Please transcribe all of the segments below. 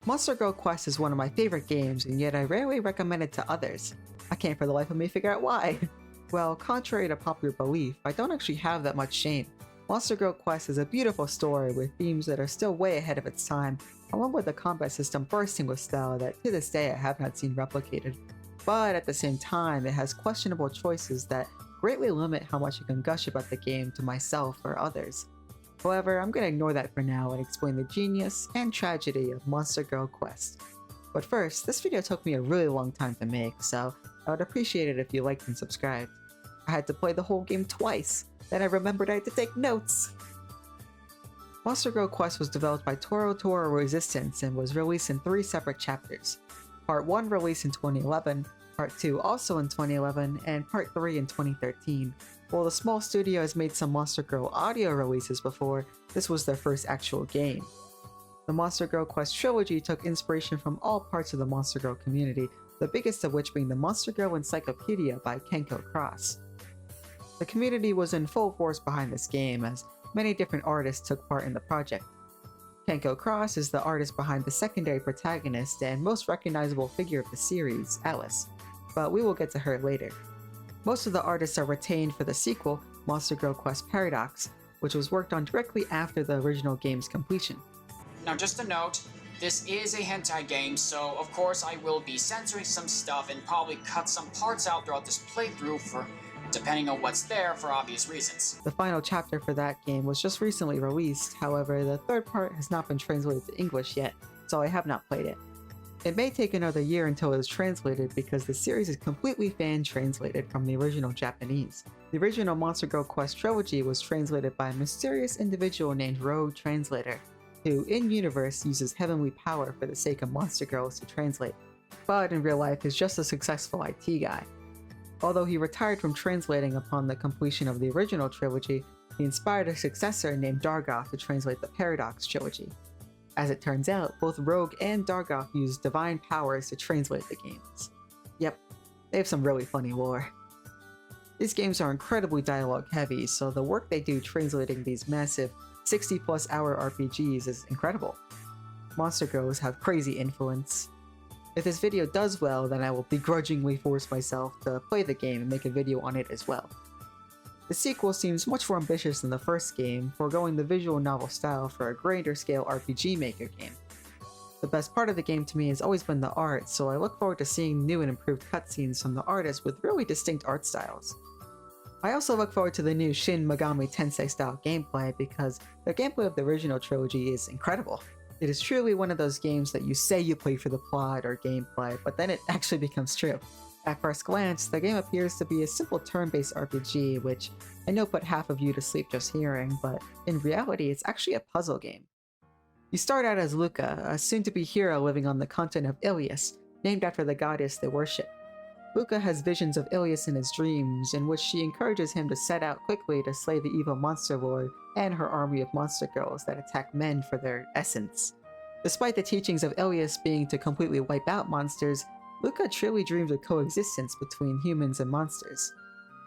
Monster Girl Quest is one of my favorite games, and yet I rarely recommend it to others. I can't for the life of me figure out why. Well, contrary to popular belief, I don't actually have that much shame. Monster Girl Quest is a beautiful story with themes that are still way ahead of its time, along with a combat system bursting with style that to this day I have not seen replicated. But at the same time, it has questionable choices that greatly limit how much I can gush about the game to myself or others. However, I'm gonna ignore that for now and explain the genius and tragedy of Monster Girl Quest. But first, this video took me a really long time to make, so I would appreciate it if you liked and subscribed. I had to play the whole game twice, then I remembered I had to take notes! Monster Girl Quest was developed by Toro Resistance and was released in 3 separate chapters. Part 1 released in 2011, Part 2 also in 2011, and Part 3 in 2013. While the small studio has made some Monster Girl audio releases before, this was their first actual game. The Monster Girl Quest trilogy took inspiration from all parts of the Monster Girl community, the biggest of which being the Monster Girl Encyclopedia by Kenko Cross. The community was in full force behind this game, as many different artists took part in the project. Kenko Cross is the artist behind the secondary protagonist and most recognizable figure of the series, Alice, but we will get to her later. Most of the artists are retained for the sequel, Monster Girl Quest Paradox, which was worked on directly after the original game's completion. Now just a note, this is a hentai game, so of course I will be censoring some stuff and probably cut some parts out throughout this playthrough for depending on what's there for obvious reasons. The final chapter for that game was just recently released, however the third part has not been translated to English yet, so I have not played it. It may take another year until it is translated because the series is completely fan-translated from the original Japanese. The original Monster Girl Quest trilogy was translated by a mysterious individual named Rogue Translator, who in-universe uses heavenly power for the sake of Monster Girls to translate, but in real life is just a successful IT guy. Although he retired from translating upon the completion of the original trilogy, he inspired a successor named Dargoth to translate the Paradox trilogy. As it turns out, both Rogue and Dargoth use divine powers to translate the games. Yep, they have some really funny lore. These games are incredibly dialogue heavy, so the work they do translating these massive 60+ hour RPGs is incredible. Monster Girls have crazy influence. If this video does well, then I will begrudgingly force myself to play the game and make a video on it as well. The sequel seems much more ambitious than the first game, foregoing the visual novel style for a grander scale RPG Maker game. The best part of the game to me has always been the art, so I look forward to seeing new and improved cutscenes from the artists with really distinct art styles. I also look forward to the new Shin Megami Tensei style gameplay because the gameplay of the original trilogy is incredible. It is truly one of those games that you say you play for the plot or gameplay, but then it actually becomes true. At first glance, the game appears to be a simple turn-based RPG, which I know put half of you to sleep just hearing, but in reality it's actually a puzzle game. You start out as Luca, a soon-to-be hero living on the continent of Ilias, named after the goddess they worship. Luca has visions of Ilias in his dreams, in which she encourages him to set out quickly to slay the evil monster lord and her army of monster girls that attack men for their essence. Despite the teachings of Ilias being to completely wipe out monsters, Luca truly dreams of coexistence between humans and monsters.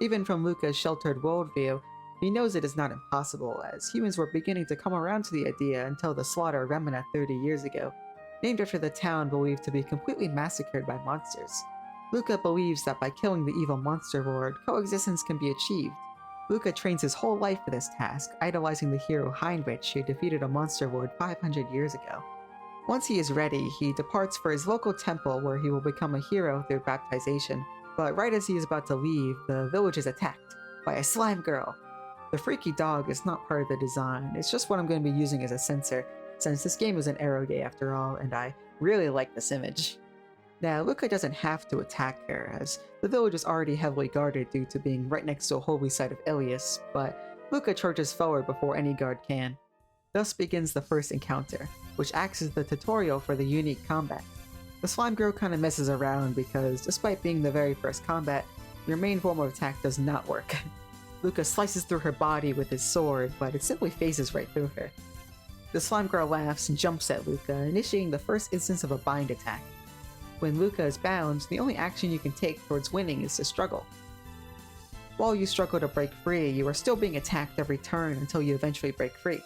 Even from Luca's sheltered worldview, he knows it is not impossible, as humans were beginning to come around to the idea until the slaughter of Remina 30 years ago, named after the town believed to be completely massacred by monsters. Luca believes that by killing the evil monster lord, coexistence can be achieved. Luca trains his whole life for this task, idolizing the hero Heinrich, who defeated a monster lord 500 years ago. Once he is ready, he departs for his local temple where he will become a hero through baptization, but right as he is about to leave, the village is attacked by a slime girl. The freaky dog is not part of the design, it's just what I'm going to be using as a censor, since this game is an arrow game after all, and I really like this image. Now, Luca doesn't have to attack her, as the village is already heavily guarded due to being right next to a holy site of Ilias, but Luca charges forward before any guard can. Thus begins the first encounter, which acts as the tutorial for the unique combat. The slime girl kinda messes around because, despite being the very first combat, your main form of attack does not work. Luca slices through her body with his sword, but it simply phases right through her. The slime girl laughs and jumps at Luca, initiating the first instance of a bind attack. When Luca is bound, the only action you can take towards winning is to struggle. While you struggle to break free, you are still being attacked every turn until you eventually break free.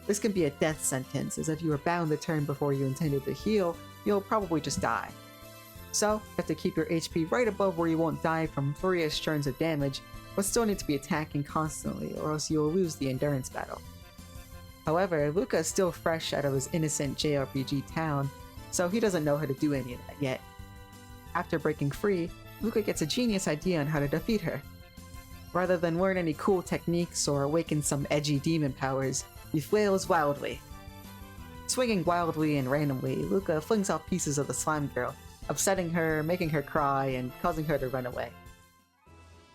This can be a death sentence, as if you were bound to turn before you intended to heal, you'll probably just die. So, you have to keep your HP right above where you won't die from furious turns of damage, but still need to be attacking constantly, or else you will lose the endurance battle. However, Luca is still fresh out of his innocent JRPG town, so he doesn't know how to do any of that yet. After breaking free, Luca gets a genius idea on how to defeat her. Rather than learn any cool techniques or awaken some edgy demon powers, he flails wildly. Swinging wildly and randomly, Luca flings out pieces of the slime girl, upsetting her, making her cry, and causing her to run away.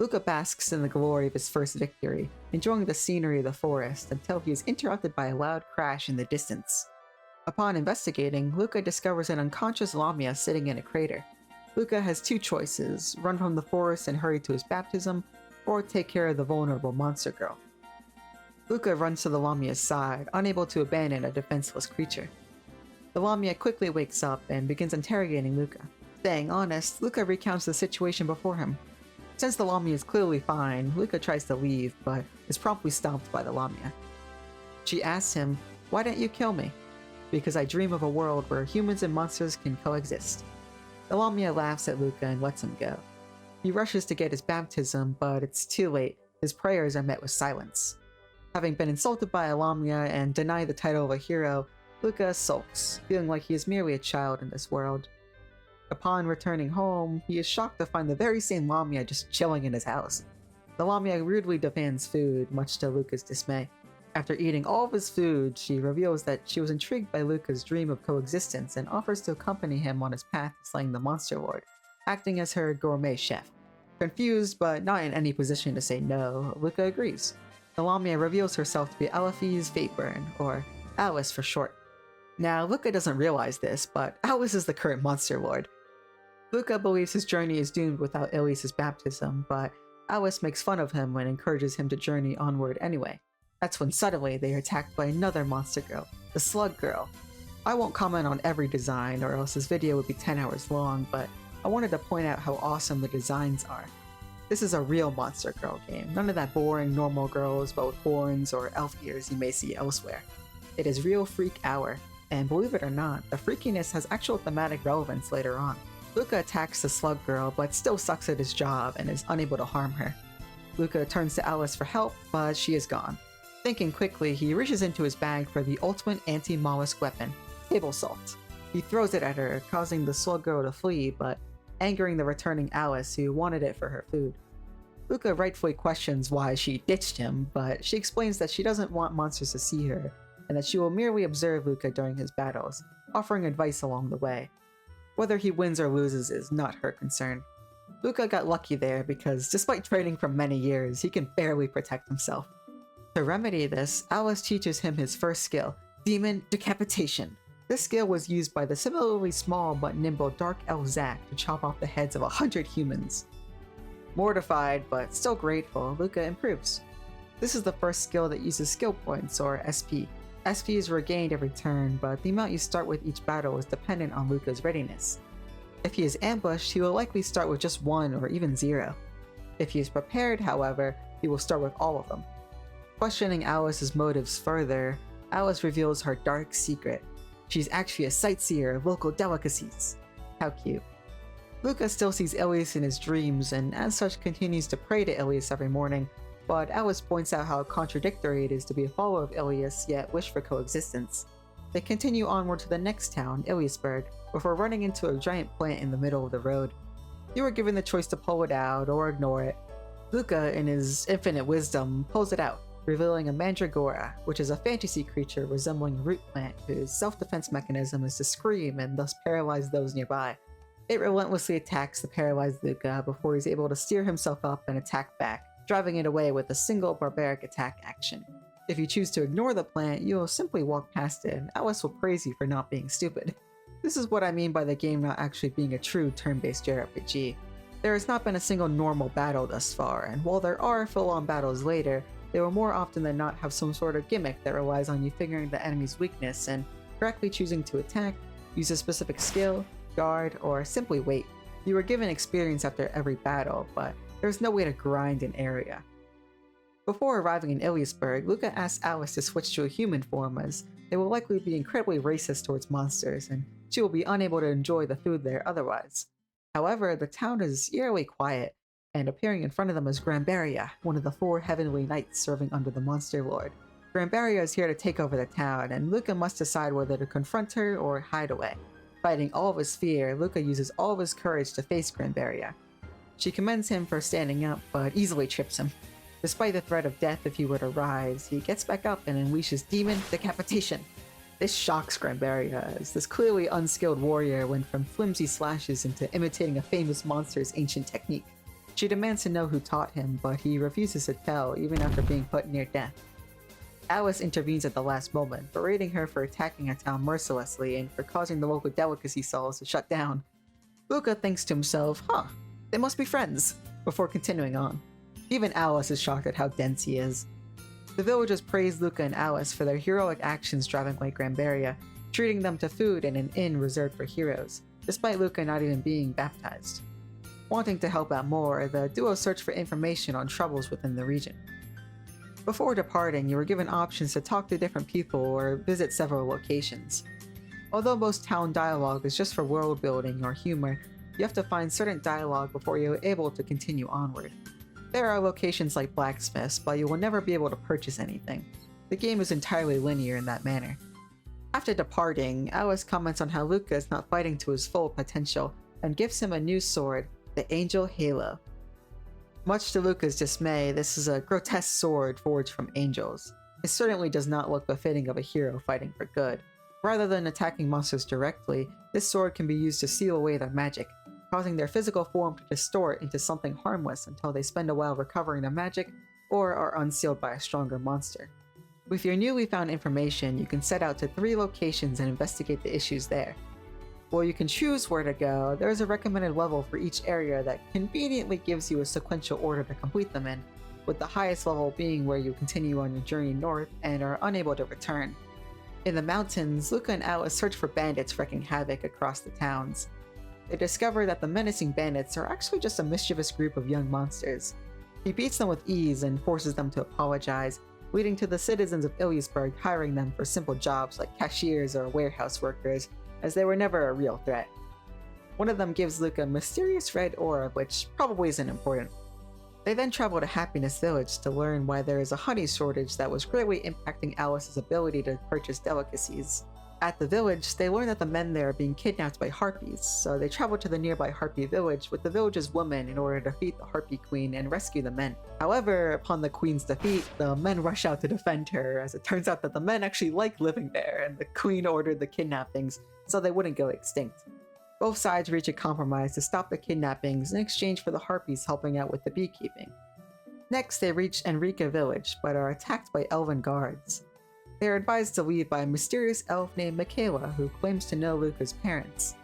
Luca basks in the glory of his first victory, enjoying the scenery of the forest until he is interrupted by a loud crash in the distance. Upon investigating, Luca discovers an unconscious Lamia sitting in a crater. Luca has two choices: run from the forest and hurry to his baptism, or take care of the vulnerable monster girl. Luca runs to the Lamia's side, unable to abandon a defenseless creature. The Lamia quickly wakes up and begins interrogating Luca. Staying honest, Luca recounts the situation before him. Since the Lamia is clearly fine, Luca tries to leave, but is promptly stopped by the Lamia. She asks him, "Why don't you kill me?" "Because I dream of a world where humans and monsters can coexist." The Lamia laughs at Luca and lets him go. He rushes to get his baptism, but it's too late. His prayers are met with silence. Having been insulted by a Lamia and denied the title of a hero, Luca sulks, feeling like he is merely a child in this world. Upon returning home, he is shocked to find the very same Lamia just chilling in his house. The Lamia rudely demands food, much to Luca's dismay. After eating all of his food, she reveals that she was intrigued by Luca's dream of coexistence and offers to accompany him on his path to slaying the Monster Lord, acting as her gourmet chef. Confused, but not in any position to say no, Luca agrees. The Lamia reveals herself to be Alphys Fateburn, or Alice for short. Now, Luca doesn't realize this, but Alice is the current Monster Lord. Luca believes his journey is doomed without Ilias's baptism, but Alice makes fun of him and encourages him to journey onward anyway. That's when suddenly they are attacked by another monster girl, the Slug Girl. I won't comment on every design, or else this video would be 10 hours long, but I wanted to point out how awesome the designs are. This is a real Monster Girl game, none of that boring normal girls but with horns or elf ears you may see elsewhere. It is real Freak Hour, and believe it or not, the freakiness has actual thematic relevance later on. Luca attacks the Slug Girl, but still sucks at his job and is unable to harm her. Luca turns to Alice for help, but she is gone. Thinking quickly, he reaches into his bag for the ultimate anti-mollusk weapon, table salt. He throws it at her, causing the Slug Girl to flee, but angering the returning Alice, who wanted it for her food. Luca rightfully questions why she ditched him, but she explains that she doesn't want monsters to see her, and that she will merely observe Luca during his battles, offering advice along the way. Whether he wins or loses is not her concern. Luca got lucky there because, despite training for many years, he can barely protect himself. To remedy this, Alice teaches him his first skill, Demon Decapitation. This skill was used by the similarly small but nimble Dark Elf Zack to chop off the heads of 100 humans. Mortified, but still grateful, Luca improves. This is the first skill that uses skill points, or SP. SP is regained every turn, but the amount you start with each battle is dependent on Luca's readiness. If he is ambushed, he will likely start with just 1 or even 0. If he is prepared, however, he will start with all of them. Questioning Alice's motives further, Alice reveals her dark secret. She's actually a sightseer of local delicacies. How cute. Luca still sees Ilias in his dreams, and as such continues to pray to Ilias every morning, but Alice points out how contradictory it is to be a follower of Ilias yet wish for coexistence. They continue onward to the next town, Iliasburg, before running into a giant plant in the middle of the road. You are given the choice to pull it out or ignore it. Luca, in his infinite wisdom, pulls it out, revealing a Mandragora, which is a fantasy creature resembling a root plant whose self-defense mechanism is to scream and thus paralyze those nearby. It relentlessly attacks the paralyzed Luca before he's able to steer himself up and attack back, driving it away with a single barbaric attack action. If you choose to ignore the plant, you'll simply walk past it and Alice will praise you for not being stupid. This is what I mean by the game not actually being a true turn-based JRPG. There has not been a single normal battle thus far, and while there are full-on battles later, they will more often than not have some sort of gimmick that relies on you figuring the enemy's weakness and correctly choosing to attack, use a specific skill, guard, or simply wait. You are given experience after every battle, but there's no way to grind an area. Before arriving in Iliasburg, Luca asks Alice to switch to a human form as they will likely be incredibly racist towards monsters, and she will be unable to enjoy the food there otherwise. However, the town is eerily quiet, and appearing in front of them is Granbaria, one of the 4 heavenly knights serving under the Monster Lord. Granbaria is here to take over the town, and Luca must decide whether to confront her or hide away. Fighting all of his fear, Luca uses all of his courage to face Granbaria. She commends him for standing up, but easily trips him. Despite the threat of death if he were to rise, he gets back up and unleashes Demon Decapitation. This shocks Granbaria, as this clearly unskilled warrior went from flimsy slashes into imitating a famous monster's ancient technique. She demands to know who taught him, but he refuses to tell even after being put near death. Alice intervenes at the last moment, berating her for attacking a town mercilessly and for causing the local delicacy stalls to shut down. Luca thinks to himself, they must be friends, before continuing on. Even Alice is shocked at how dense he is. The villagers praise Luca and Alice for their heroic actions driving away Granbaria, treating them to food in an inn reserved for heroes, despite Luca not even being baptized. Wanting to help out more, the duo search for information on troubles within the region. Before departing, you were given options to talk to different people or visit several locations. Although most town dialogue is just for world building or humor, you have to find certain dialogue before you're able to continue onward. There are locations like blacksmiths, but you will never be able to purchase anything. The game is entirely linear in that manner. After departing, Alice comments on how Luca is not fighting to his full potential and gives him a new sword, the Angel Halo. Much to Luca's dismay, this is a grotesque sword forged from angels. It certainly does not look befitting of a hero fighting for good. Rather than attacking monsters directly, this sword can be used to seal away their magic, causing their physical form to distort into something harmless until they spend a while recovering their magic or are unsealed by a stronger monster. With your newly found information, you can set out to 3 locations and investigate the issues there. While you can choose where to go, there is a recommended level for each area that conveniently gives you a sequential order to complete them in, with the highest level being where you continue on your journey north and are unable to return. In the mountains, Luca and Alice search for bandits wreaking havoc across the towns. They discover that the menacing bandits are actually just a mischievous group of young monsters. He beats them with ease and forces them to apologize, leading to the citizens of Iliasburg hiring them for simple jobs like cashiers or warehouse workers, as they were never a real threat. One of them gives Luca a mysterious red aura, which probably isn't important. They then travel to Happiness Village to learn why there is a honey shortage that was greatly impacting Alice's ability to purchase delicacies. At the village, they learn that the men there are being kidnapped by harpies, so they travel to the nearby harpy village with the village's woman in order to defeat the harpy queen and rescue the men. However, upon the queen's defeat, the men rush out to defend her, as it turns out that the men actually like living there, and the queen ordered the kidnappings so they wouldn't go extinct. Both sides reach a compromise to stop the kidnappings in exchange for the harpies helping out with the beekeeping. Next, they reach Enrica village, but are attacked by elven guards. They are advised to leave by a mysterious elf named Michaela, who claims to know Luca's parents.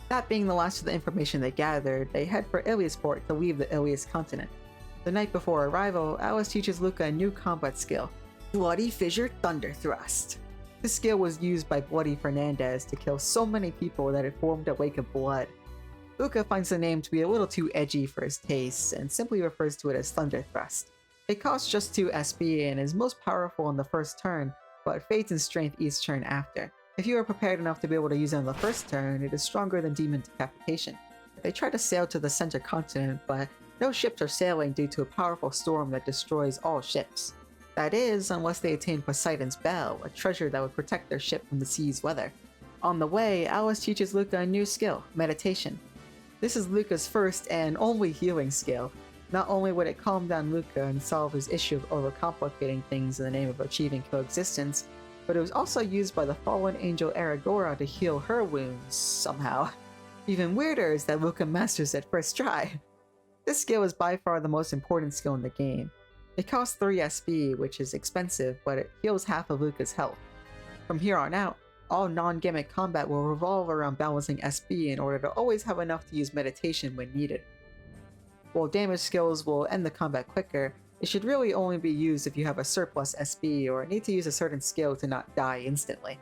That being the last of the information they gathered, they head for Iliasport to leave the Ilias continent. The night before arrival, Alice teaches Luca a new combat skill, Bloody Fissure Thunder Thrust. This skill was used by Bloody Fernandez to kill so many people that it formed a lake of blood. Luca finds the name to be a little too edgy for his tastes and simply refers to it as Thunder Thrust. It costs just 2 SP and is most powerful on the first turn, but fades in strength each turn after. If you are prepared enough to be able to use it on the first turn, it is stronger than Demon Decapitation. They try to sail to the center continent, but no ships are sailing due to a powerful storm that destroys all ships. That is, unless they attain Poseidon's Bell, a treasure that would protect their ship from the sea's weather. On the way, Alice teaches Luca a new skill, Meditation. This is Luca's first and only healing skill. Not only would it calm down Luca and solve his issue of overcomplicating things in the name of achieving coexistence, but it was also used by the fallen angel Aragora to heal her wounds, somehow. Even weirder is that Luca masters it first try. This skill is by far the most important skill in the game. It costs 3 SP, which is expensive, but it heals half of Luca's health. From here on out, all non-gimmick combat will revolve around balancing SP in order to always have enough to use meditation when needed. While damage skills will end the combat quicker, it should really only be used if you have a surplus SP or need to use a certain skill to not die instantly.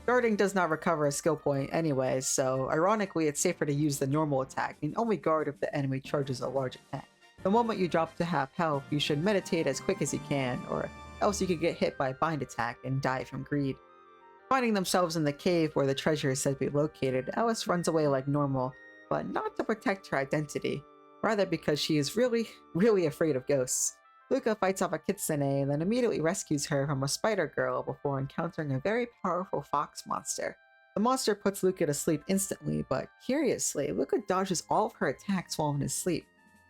Guarding does not recover a skill point anyway, so ironically it's safer to use the normal attack and only guard if the enemy charges a large attack. The moment you drop to half health, you should meditate as quick as you can, or else you could get hit by a bind attack and die from greed. Finding themselves in the cave where the treasure is said to be located, Alice runs away like normal, but not to protect her identity, rather because she is really afraid of ghosts. Luca fights off a kitsune and then immediately rescues her from a spider girl before encountering a very powerful fox monster. The monster puts Luca to sleep instantly, but curiously, Luca dodges all of her attacks while in his sleep.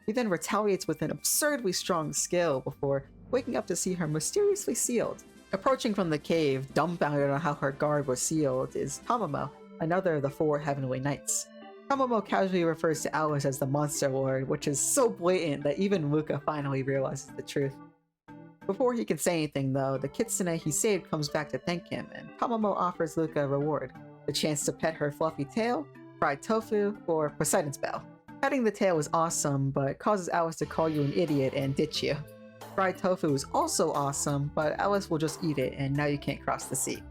He then retaliates with an absurdly strong skill before waking up to see her mysteriously sealed. Approaching from the cave, dumbfounded on how her guard was sealed, is Tamamo, another of the 4 Heavenly Knights. Tamamo casually refers to Alice as the Monster Lord, which is so blatant that even Luca finally realizes the truth. Before he can say anything though, the kitsune he saved comes back to thank him, and Tamamo offers Luca a reward, the chance to pet her fluffy tail, fried tofu, or Poseidon's Bell. Petting the tail is awesome, but causes Alice to call you an idiot and ditch you. Fried tofu is also awesome, but Alice will just eat it and now you can't cross the sea.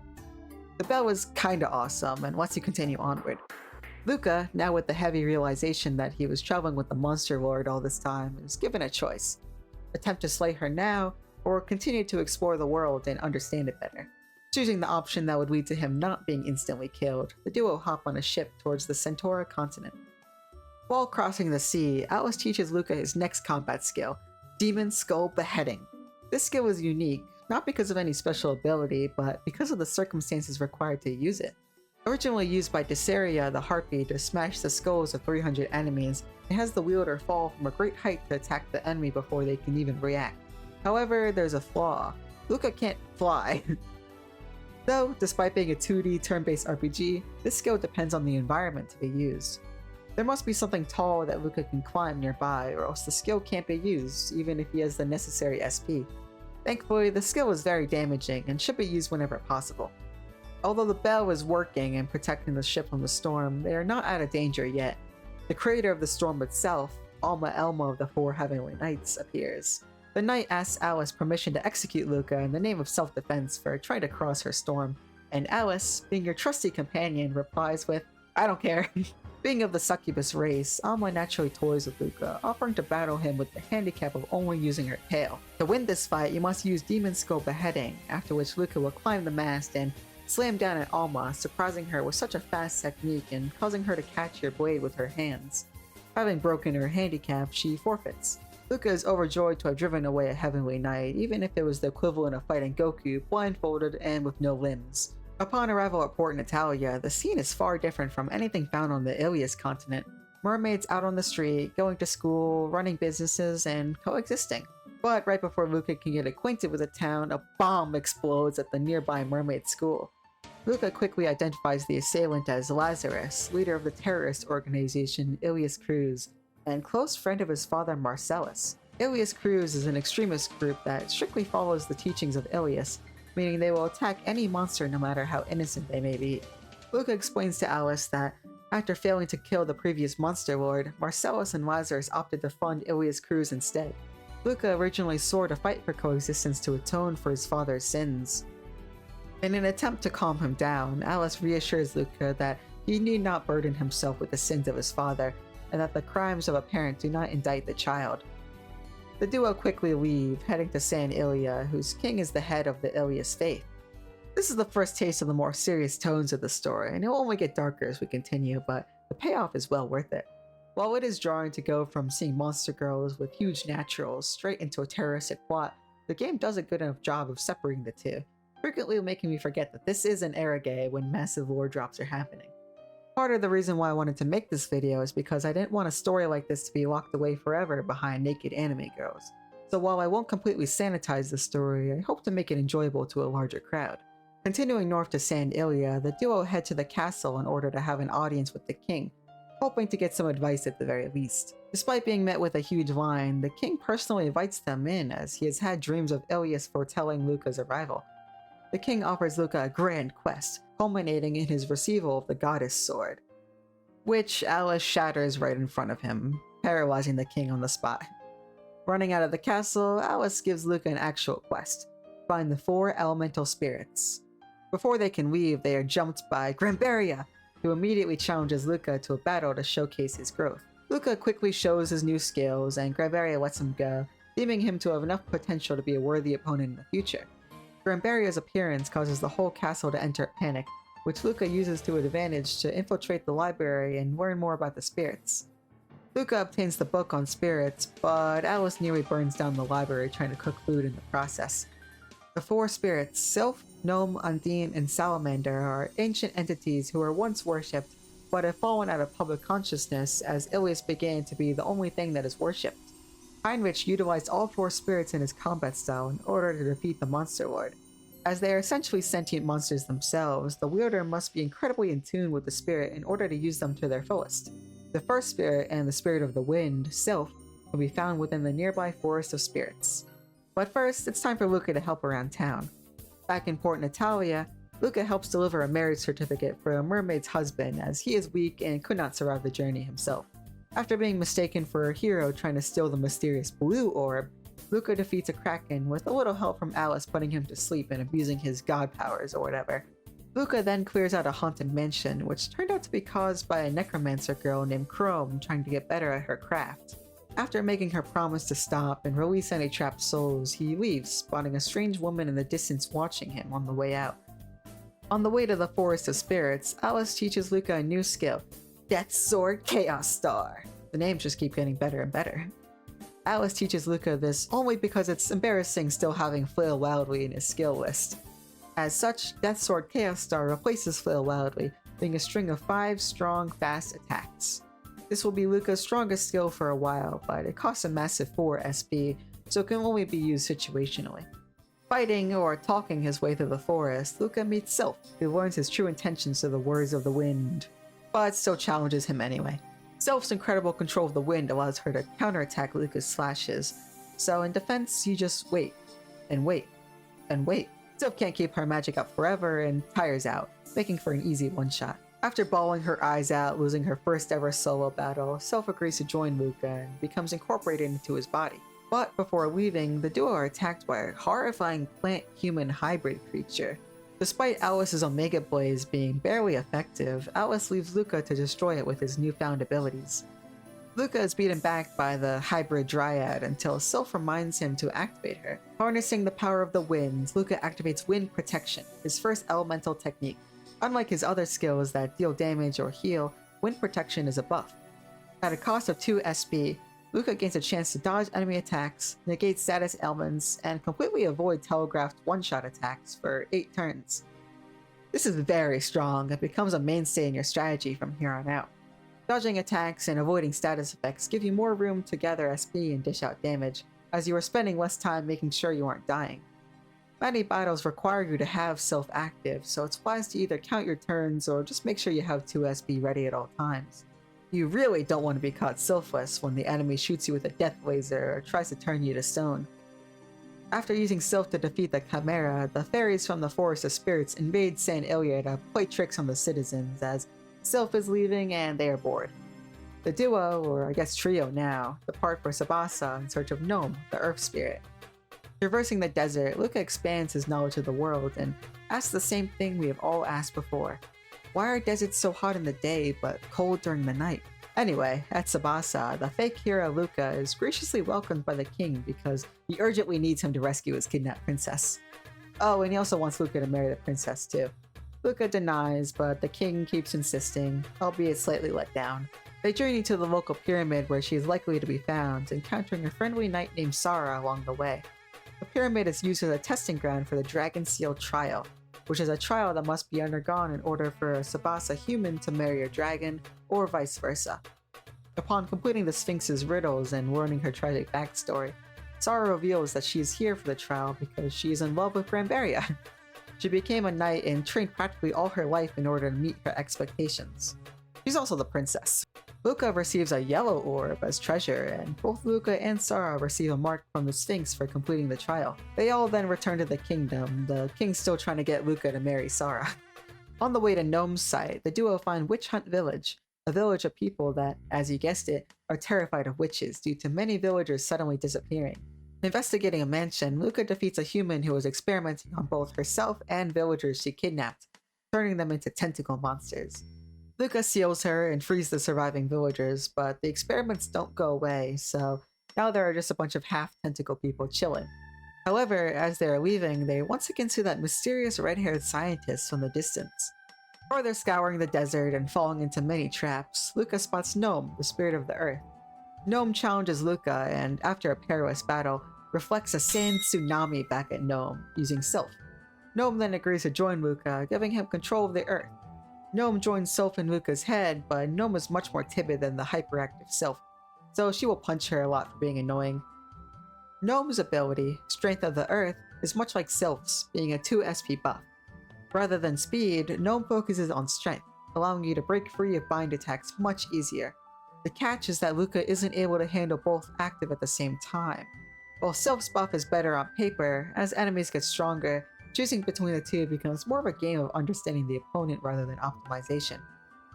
The bell is kinda awesome and lets you continue onward. Luca, now with the heavy realization that he was traveling with the Monster Lord all this time, is given a choice. Attempt to slay her now, or continue to explore the world and understand it better. Choosing the option that would lead to him not being instantly killed, the duo hop on a ship towards the Centaura continent. While crossing the sea, Alice teaches Luca his next combat skill, Demon Skull Beheading. This skill is unique, not because of any special ability, but because of the circumstances required to use it. Originally used by Desseria the Harpy to smash the skulls of 300 enemies, it has the wielder fall from a great height to attack the enemy before they can even react. However, there's a flaw. Luca can't fly. Though, despite being a 2D turn-based RPG, this skill depends on the environment to be used. There must be something tall that Luca can climb nearby, or else the skill can't be used, even if he has the necessary SP. Thankfully, the skill is very damaging and should be used whenever possible. Although the bell is working and protecting the ship from the storm, they are not out of danger yet. The creator of the storm itself, Alma Elmo of the 4 Heavenly Knights, appears. The knight asks Alice permission to execute Luca in the name of self-defense for trying to cross her storm, and Alice, being your trusty companion, replies with, "I don't care." Being of the succubus race, Alma naturally toys with Luca, offering to battle him with the handicap of only using her tail. To win this fight, you must use Demon Skull Beheading, after which Luca will climb the mast and slam down at Alma, surprising her with such a fast technique and causing her to catch your blade with her hands. Having broken her handicap, she forfeits. Luca is overjoyed to have driven away a Heavenly Knight, even if it was the equivalent of fighting Goku blindfolded and with no limbs. Upon arrival at Port Natalia, the scene is far different from anything found on the Ilias continent. Mermaids out on the street, going to school, running businesses, and coexisting. But right before Luca can get acquainted with the town, a bomb explodes at the nearby mermaid school. Luca quickly identifies the assailant as Lazarus, leader of the terrorist organization Ilias Cruz, and close friend of his father Marcellus. Ilias Cruz is an extremist group that strictly follows the teachings of Ilias, meaning they will attack any monster no matter how innocent they may be. Luca explains to Alice that, after failing to kill the previous Monster Lord, Marcellus and Lazarus opted to fund Ilias Cruz instead. Luca originally swore to fight for coexistence to atone for his father's sins. In an attempt to calm him down, Alice reassures Luca that he need not burden himself with the sins of his father, and that the crimes of a parent do not indict the child. The duo quickly leave, heading to San Ilia, whose king is the head of the Ilias faith. This is the first taste of the more serious tones of the story, and it will only get darker as we continue, but the payoff is well worth it. While it is jarring to go from seeing monster girls with huge naturals straight into a terroristic plot, the game does a good enough job of separating the two, frequently making me forget that this is an Arage when massive lore drops are happening. Part of the reason why I wanted to make this video is because I didn't want a story like this to be locked away forever behind naked anime girls. So while I won't completely sanitize the story, I hope to make it enjoyable to a larger crowd. Continuing north to San Ilia, the duo head to the castle in order to have an audience with the king, hoping to get some advice at the very least. Despite being met with a huge line, the king personally invites them in as he has had dreams of Ilias foretelling Luca's arrival. The king offers Luca a grand quest, culminating in his receival of the goddess sword, which Alice shatters right in front of him, paralyzing the king on the spot. Running out of the castle, Alice gives Luca an actual quest: find the 4 elemental spirits. Before they can leave, they are jumped by Grambaria, who immediately challenges Luca to a battle to showcase his growth. Luca quickly shows his new skills, and Grambaria lets him go, deeming him to have enough potential to be a worthy opponent in the future. Grambaria's appearance causes the whole castle to enter a panic, which Luca uses to his advantage to infiltrate the library and learn more about the spirits. Luca obtains the book on spirits, but Alice nearly burns down the library trying to cook food in the process. The four spirits, Sylph, Gnome, Undine, and Salamander, are ancient entities who were once worshipped, but have fallen out of public consciousness as Ilias began to be the only thing that is worshipped. Heinrich utilized all four spirits in his combat style in order to defeat the Monster Lord. As they are essentially sentient monsters themselves, the wielder must be incredibly in tune with the spirit in order to use them to their fullest. The first spirit and the spirit of the wind, Sylph, can be found within the nearby Forest of Spirits. But first, it's time for Luca to help around town. Back in Port Natalia, Luca helps deliver a marriage certificate for a mermaid's husband as he is weak and could not survive the journey himself. After being mistaken for a hero trying to steal the mysterious blue orb, Luca defeats a kraken with a little help from Alice putting him to sleep and abusing his god powers or whatever. Luca then clears out a haunted mansion, which turned out to be caused by a necromancer girl named Chrome trying to get better at her craft. After making her promise to stop and release any trapped souls, he leaves, spotting a strange woman in the distance watching him on the way out. On the way to the Forest of Spirits, Alice teaches Luca a new skill, Death Sword Chaos Star. The names just keep getting better and better. Alice teaches Luca this only because it's embarrassing still having Flail Wildly in his skill list. As such, Death Sword Chaos Star replaces Flail Wildly, being a string of 5 strong, fast attacks. This will be Luca's strongest skill for a while, but it costs a massive 4 SP, so it can only be used situationally. Fighting or talking his way through the forest, Luca meets Sylph, who learns his true intentions through the words of the wind, but still challenges him anyway. Sylph's incredible control of the wind allows her to counterattack Luca's slashes, so in defense, you just wait, and wait, and wait. Sylph can't keep her magic up forever and tires out, making for an easy one-shot. After bawling her eyes out, losing her first ever solo battle, Sylph agrees to join Luca and becomes incorporated into his body. But before leaving, the duo are attacked by a horrifying plant-human hybrid creature. Despite Alice's Omega Blaze being barely effective, Alice leaves Luca to destroy it with his newfound abilities. Luca is beaten back by the hybrid dryad until Sylph reminds him to activate her. Harnessing the power of the winds, Luca activates Wind Protection, his first elemental technique. Unlike his other skills that deal damage or heal, Wind Protection is a buff. At a cost of 2 SP, Luca gains a chance to dodge enemy attacks, negate status ailments, and completely avoid telegraphed one-shot attacks for 8 turns. This is very strong and becomes a mainstay in your strategy from here on out. Dodging attacks and avoiding status effects give you more room to gather SP and dish out damage, as you are spending less time making sure you aren't dying. Many battles require you to have Sylph active, so it's wise to either count your turns or just make sure you have 2 SP ready at all times. You really don't want to be caught Sylphless when the enemy shoots you with a death laser or tries to turn you to stone. After using Sylph to defeat the Chimera, the fairies from the Forest of Spirits invade San Ilya to play tricks on the citizens as Sylph is leaving and they are bored. The duo, or I guess trio now, depart for Sabasa in search of Gnome, the Earth Spirit. Traversing the desert, Luca expands his knowledge of the world and asks the same thing we have all asked before. Why are deserts so hot in the day but cold during the night? Anyway, at Sabasa, the fake hero Luca is graciously welcomed by the king because he urgently needs him to rescue his kidnapped princess. Oh, and he also wants Luca to marry the princess too. Luca denies, but the king keeps insisting, albeit slightly let down. They journey to the local pyramid where she is likely to be found, encountering a friendly knight named Sara along the way. The pyramid is used as a testing ground for the Dragon Seal Trial, which is a trial that must be undergone in order for a Sabasa human to marry a dragon, or vice versa. Upon completing the Sphinx's riddles and learning her tragic backstory, Sara reveals that she is here for the trial because she is in love with Grambaria. She became a knight and trained practically all her life in order to meet her expectations. She's also the princess. Luca receives a yellow orb as treasure, and both Luca and Sara receive a mark from the Sphinx for completing the trial. They all then return to the kingdom, the king still trying to get Luca to marry Sara. On the way to Gnome's site, the duo find Witch Hunt Village, a village of people that, as you guessed it, are terrified of witches due to many villagers suddenly disappearing. Investigating a mansion, Luca defeats a human who was experimenting on both herself and villagers she kidnapped, turning them into tentacle monsters. Luca seals her and frees the surviving villagers, but the experiments don't go away, so now there are just a bunch of half-tentacle people chilling. However, as they are leaving, they once again see that mysterious red-haired scientist from the distance. Further scouring the desert and falling into many traps, Luca spots Gnome, the spirit of the earth. Gnome challenges Luca and, after a perilous battle, reflects a sand tsunami back at Gnome, using Sylph. Gnome then agrees to join Luca, giving him control of the earth. Gnome joins Sylph in Luca's head, but Gnome is much more timid than the hyperactive Sylph, so she will punch her a lot for being annoying. Gnome's ability, Strength of the Earth, is much like Sylph's, being a 2 SP buff. Rather than speed, Gnome focuses on strength, allowing you to break free of bind attacks much easier. The catch is that Luca isn't able to handle both active at the same time. While Sylph's buff is better on paper, as enemies get stronger, choosing between the two becomes more of a game of understanding the opponent rather than optimization.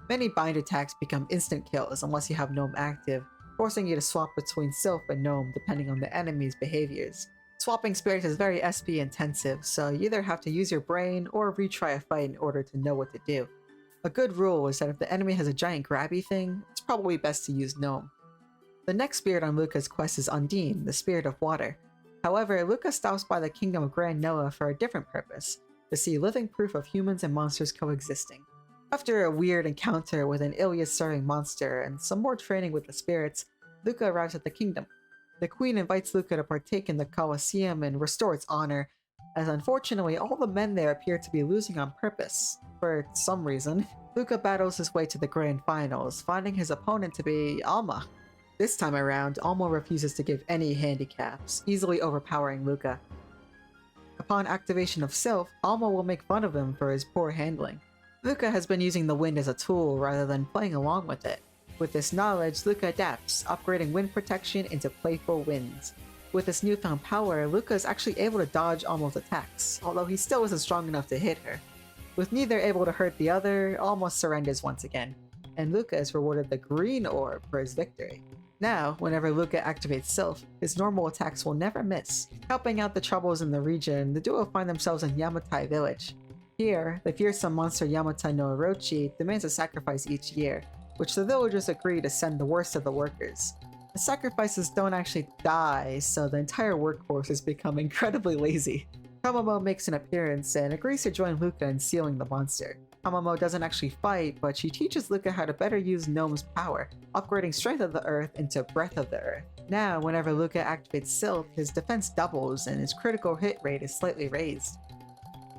Many bind attacks become instant kills unless you have Gnome active, forcing you to swap between Sylph and Gnome depending on the enemy's behaviors. Swapping spirits is very SP intensive, so you either have to use your brain or retry a fight in order to know what to do. A good rule is that if the enemy has a giant grabby thing, it's probably best to use Gnome. The next spirit on Luca's quest is Undine, the spirit of water. However, Luca stops by the kingdom of Grand Noah for a different purpose, to see living proof of humans and monsters coexisting. After a weird encounter with an Ilias-serving monster and some more training with the spirits, Luca arrives at the kingdom. The queen invites Luca to partake in the Colosseum and restore its honor, as unfortunately all the men there appear to be losing on purpose, for some reason. Luca battles his way to the grand finals, finding his opponent to be Alma. This time around, Alma refuses to give any handicaps, easily overpowering Luca. Upon activation of Sylph, Alma will make fun of him for his poor handling. Luca has been using the wind as a tool rather than playing along with it. With this knowledge, Luca adapts, upgrading wind protection into playful winds. With this newfound power, Luca is actually able to dodge Alma's attacks, although he still isn't strong enough to hit her. With neither able to hurt the other, Alma surrenders once again, and Luca is rewarded the green orb for his victory. Now, whenever Luca activates Sylph, his normal attacks will never miss. Helping out the troubles in the region, the duo find themselves in Yamatai village. Here, the fearsome monster Yamatai no Orochi demands a sacrifice each year, which the villagers agree to send the worst of the workers. The sacrifices don't actually die, so the entire workforce has become incredibly lazy. Tamamo makes an appearance and agrees to join Luca in sealing the monster. Tamamo doesn't actually fight, but she teaches Luca how to better use Gnome's power, upgrading Strength of the Earth into Breath of the Earth. Now, whenever Luca activates Sylph, his defense doubles and his critical hit rate is slightly raised.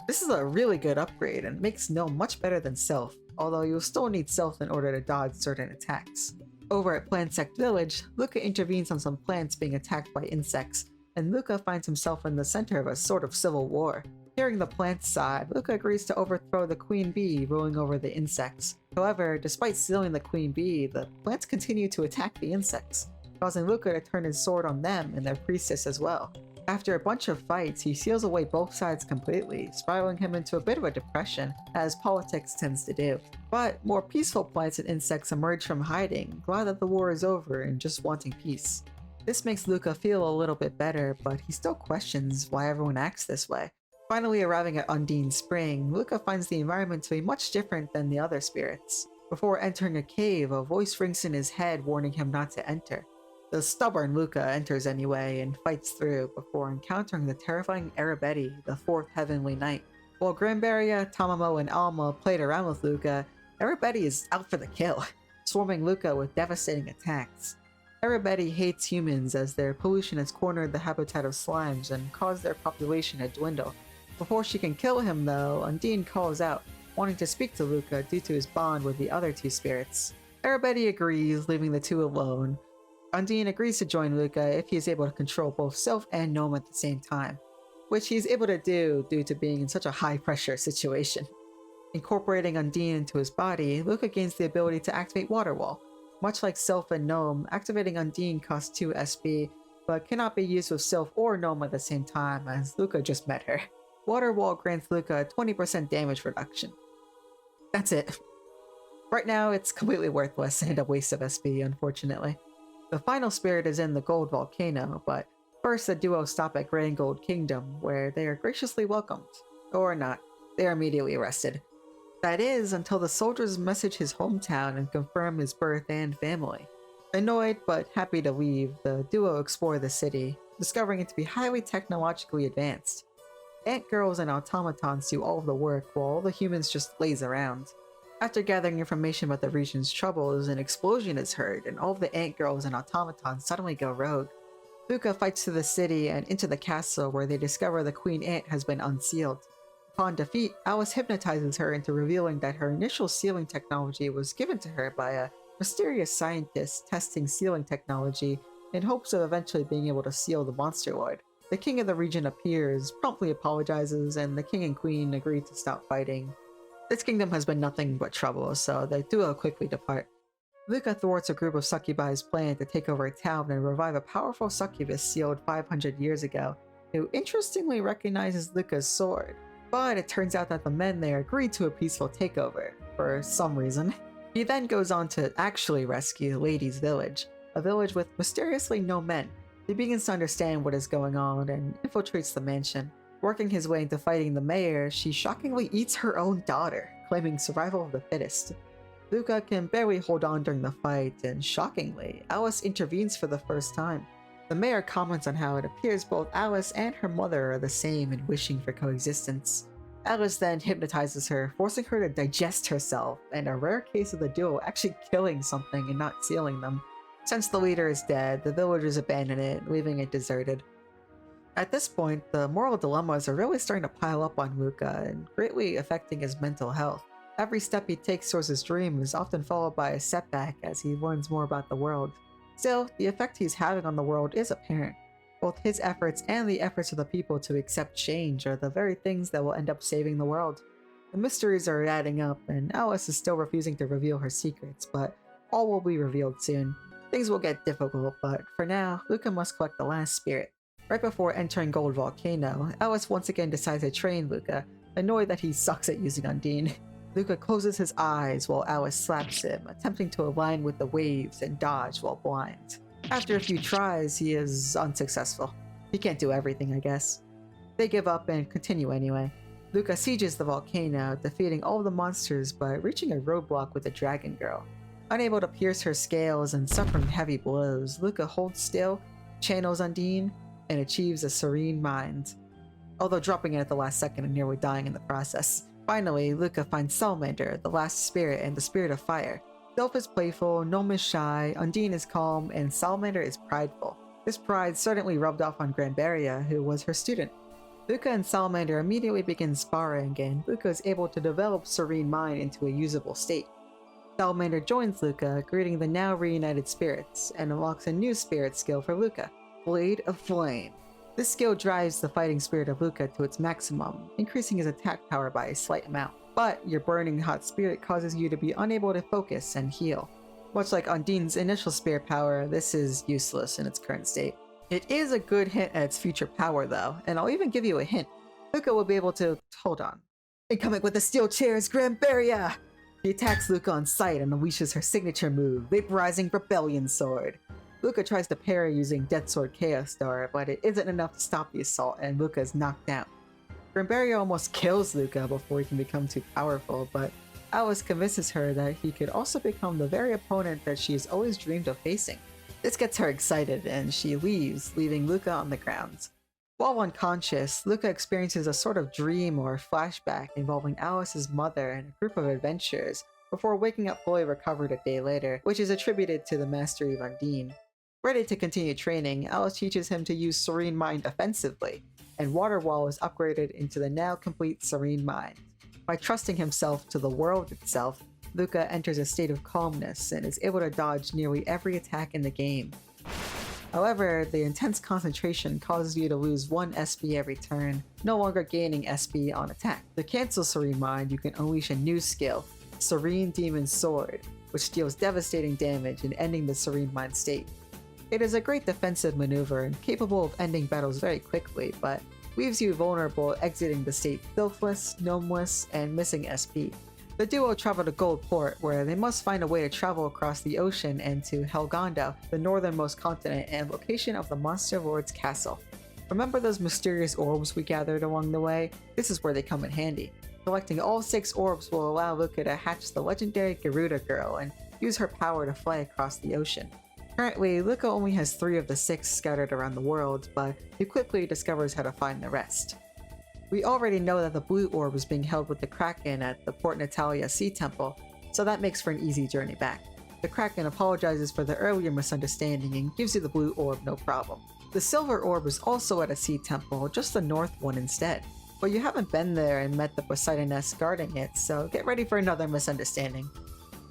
This is a really good upgrade and makes Gnome much better than Sylph, although you'll still need Sylph in order to dodge certain attacks. Over at Plantsect Village, Luca intervenes on some plants being attacked by insects, and Luca finds himself in the center of a sort of civil war. Hearing the plants side, Luca agrees to overthrow the queen bee ruling over the insects. However, despite sealing the queen bee, the plants continue to attack the insects, causing Luca to turn his sword on them and their priestess as well. After a bunch of fights, he seals away both sides completely, spiraling him into a bit of a depression, as politics tends to do. But more peaceful plants and insects emerge from hiding, glad that the war is over and just wanting peace. This makes Luca feel a little bit better, but he still questions why everyone acts this way. Finally arriving at Undine Spring, Luca finds the environment to be much different than the other spirits. Before entering a cave, a voice rings in his head warning him not to enter. The stubborn Luca enters anyway and fights through before encountering the terrifying Arabeti, the fourth heavenly knight. While Granbaria, Tamamo, and Alma played around with Luca, Arabeti is out for the kill, swarming Luca with devastating attacks. Arabeti hates humans as their pollution has cornered the habitat of slimes and caused their population to dwindle. Before she can kill him though, Undine calls out, wanting to speak to Luca due to his bond with the other two spirits. Arabeti agrees, leaving the two alone. Undine agrees to join Luca if he is able to control both Sylph and Gnome at the same time, which he is able to do due to being in such a high-pressure situation. Incorporating Undine into his body, Luca gains the ability to activate Water Wall. Much like Sylph and Gnome, activating Undine costs 2 SP, but cannot be used with Sylph or Gnome at the same time, as Luca just met her. Water Wall grants Luca a 20% damage reduction. That's it. Right now, it's completely worthless and a waste of SP, unfortunately. The final spirit is in the Gold Volcano, but first the duo stop at Grand Gold Kingdom, where they are graciously welcomed. Or not, they are immediately arrested. That is, until the soldiers message his hometown and confirm his birth and family. Annoyed but happy to leave, the duo explore the city, discovering it to be highly technologically advanced. Ant girls and automatons do all of the work while all the humans just laze around. After gathering information about the region's troubles, an explosion is heard, and all of the ant girls and automatons suddenly go rogue. Luca fights through the city and into the castle where they discover the Queen Ant has been unsealed. Upon defeat, Alice hypnotizes her into revealing that her initial sealing technology was given to her by a mysterious scientist testing sealing technology in hopes of eventually being able to seal the Monster Lord. The king of the region appears, promptly apologizes, and the king and queen agree to stop fighting. This kingdom has been nothing but trouble, so the duo quickly depart. Luca thwarts a group of succubi's plan to take over a town and revive a powerful succubus sealed 500 years ago, who interestingly recognizes Luca's sword. But it turns out that the men there agreed to a peaceful takeover, for some reason. He then goes on to actually rescue Lady's village, a village with mysteriously no men. He begins to understand what is going on and infiltrates the mansion. Working his way into fighting the mayor, she shockingly eats her own daughter, claiming survival of the fittest. Luca can barely hold on during the fight, and shockingly, Alice intervenes for the first time. The mayor comments on how it appears both Alice and her mother are the same in wishing for coexistence. Alice then hypnotizes her, forcing her to digest herself, and a rare case of the duo actually killing something and not sealing them. Since the leader is dead, the villagers abandon it, leaving it deserted. At this point, the moral dilemmas are really starting to pile up on Luca and greatly affecting his mental health. Every step he takes towards his dream is often followed by a setback as he learns more about the world. Still, the effect he's having on the world is apparent. Both his efforts and the efforts of the people to accept change are the very things that will end up saving the world. The mysteries are adding up, and Alice is still refusing to reveal her secrets, but all will be revealed soon. Things will get difficult, but for now, Luca must collect the last spirit. Right before entering Gold Volcano, Alice once again decides to train Luca, annoyed that he sucks at using Undine. Luca closes his eyes while Alice slaps him, attempting to align with the waves and dodge while blind. After a few tries, he is unsuccessful. He can't do everything, I guess. They give up and continue anyway. Luca sieges the volcano, defeating all the monsters but reaching a roadblock with the Dragon Girl. Unable to pierce her scales and suffering heavy blows, Luca holds still, channels Undine, and achieves a serene mind, although dropping it at the last second and nearly dying in the process. Finally, Luca finds Salamander, the last spirit and the spirit of fire. Delph is playful, Gnome is shy, Undine is calm, and Salamander is prideful. This pride certainly rubbed off on Granberria, who was her student. Luca and Salamander immediately begin sparring, and Luca is able to develop Serene Mind into a usable state. Salamander joins Luca, greeting the now reunited spirits, and unlocks a new spirit skill for Luca, Blade of Flame. This skill drives the fighting spirit of Luca to its maximum, increasing his attack power by a slight amount. But your burning hot spirit causes you to be unable to focus and heal. Much like Undine's initial spirit power, this is useless in its current state. It is a good hint at its future power though, and I'll even give you a hint. Luca will be able to... hold on. Incoming with the steel chair is Granberria! She attacks Luca on sight and unleashes her signature move, Vaporizing Rebellion Sword. Luca tries to parry using Death Sword Chaos Star, but it isn't enough to stop the assault and Luca is knocked out. Granberria almost kills Luca before he can become too powerful, but Alice convinces her that he could also become the very opponent that she has always dreamed of facing. This gets her excited and she leaves, leaving Luca on the ground. While unconscious, Luca experiences a sort of dream or flashback involving Alice's mother and a group of adventurers before waking up fully recovered a day later, which is attributed to the mastery of Undine. Ready to continue training, Alice teaches him to use Serene Mind offensively, and Water Wall is upgraded into the now complete Serene Mind. By trusting himself to the world itself, Luca enters a state of calmness and is able to dodge nearly every attack in the game. However, the intense concentration causes you to lose 1 SP every turn, no longer gaining SP on attack. To cancel Serene Mind, you can unleash a new skill, Serene Demon Sword, which deals devastating damage and ending the Serene Mind state. It is a great defensive maneuver and capable of ending battles very quickly, but leaves you vulnerable exiting the state filthless, gnomeless, and missing SP. The duo travel to Goldport, where they must find a way to travel across the ocean and to Helgondo, the northernmost continent and location of the Monster Lord's castle. Remember those mysterious orbs we gathered along the way? This is where they come in handy. Collecting all 6 orbs will allow Luca to hatch the legendary Garuda Girl and use her power to fly across the ocean. Currently, Luca only has 3 of the 6 scattered around the world, but he quickly discovers how to find the rest. We already know that the blue orb is being held with the Kraken at the Port Natalia Sea Temple, so that makes for an easy journey back. The Kraken apologizes for the earlier misunderstanding and gives you the blue orb no problem. The silver orb is also at a sea temple, just the north one instead. But you haven't been there and met the Poseidoness guarding it, so get ready for another misunderstanding.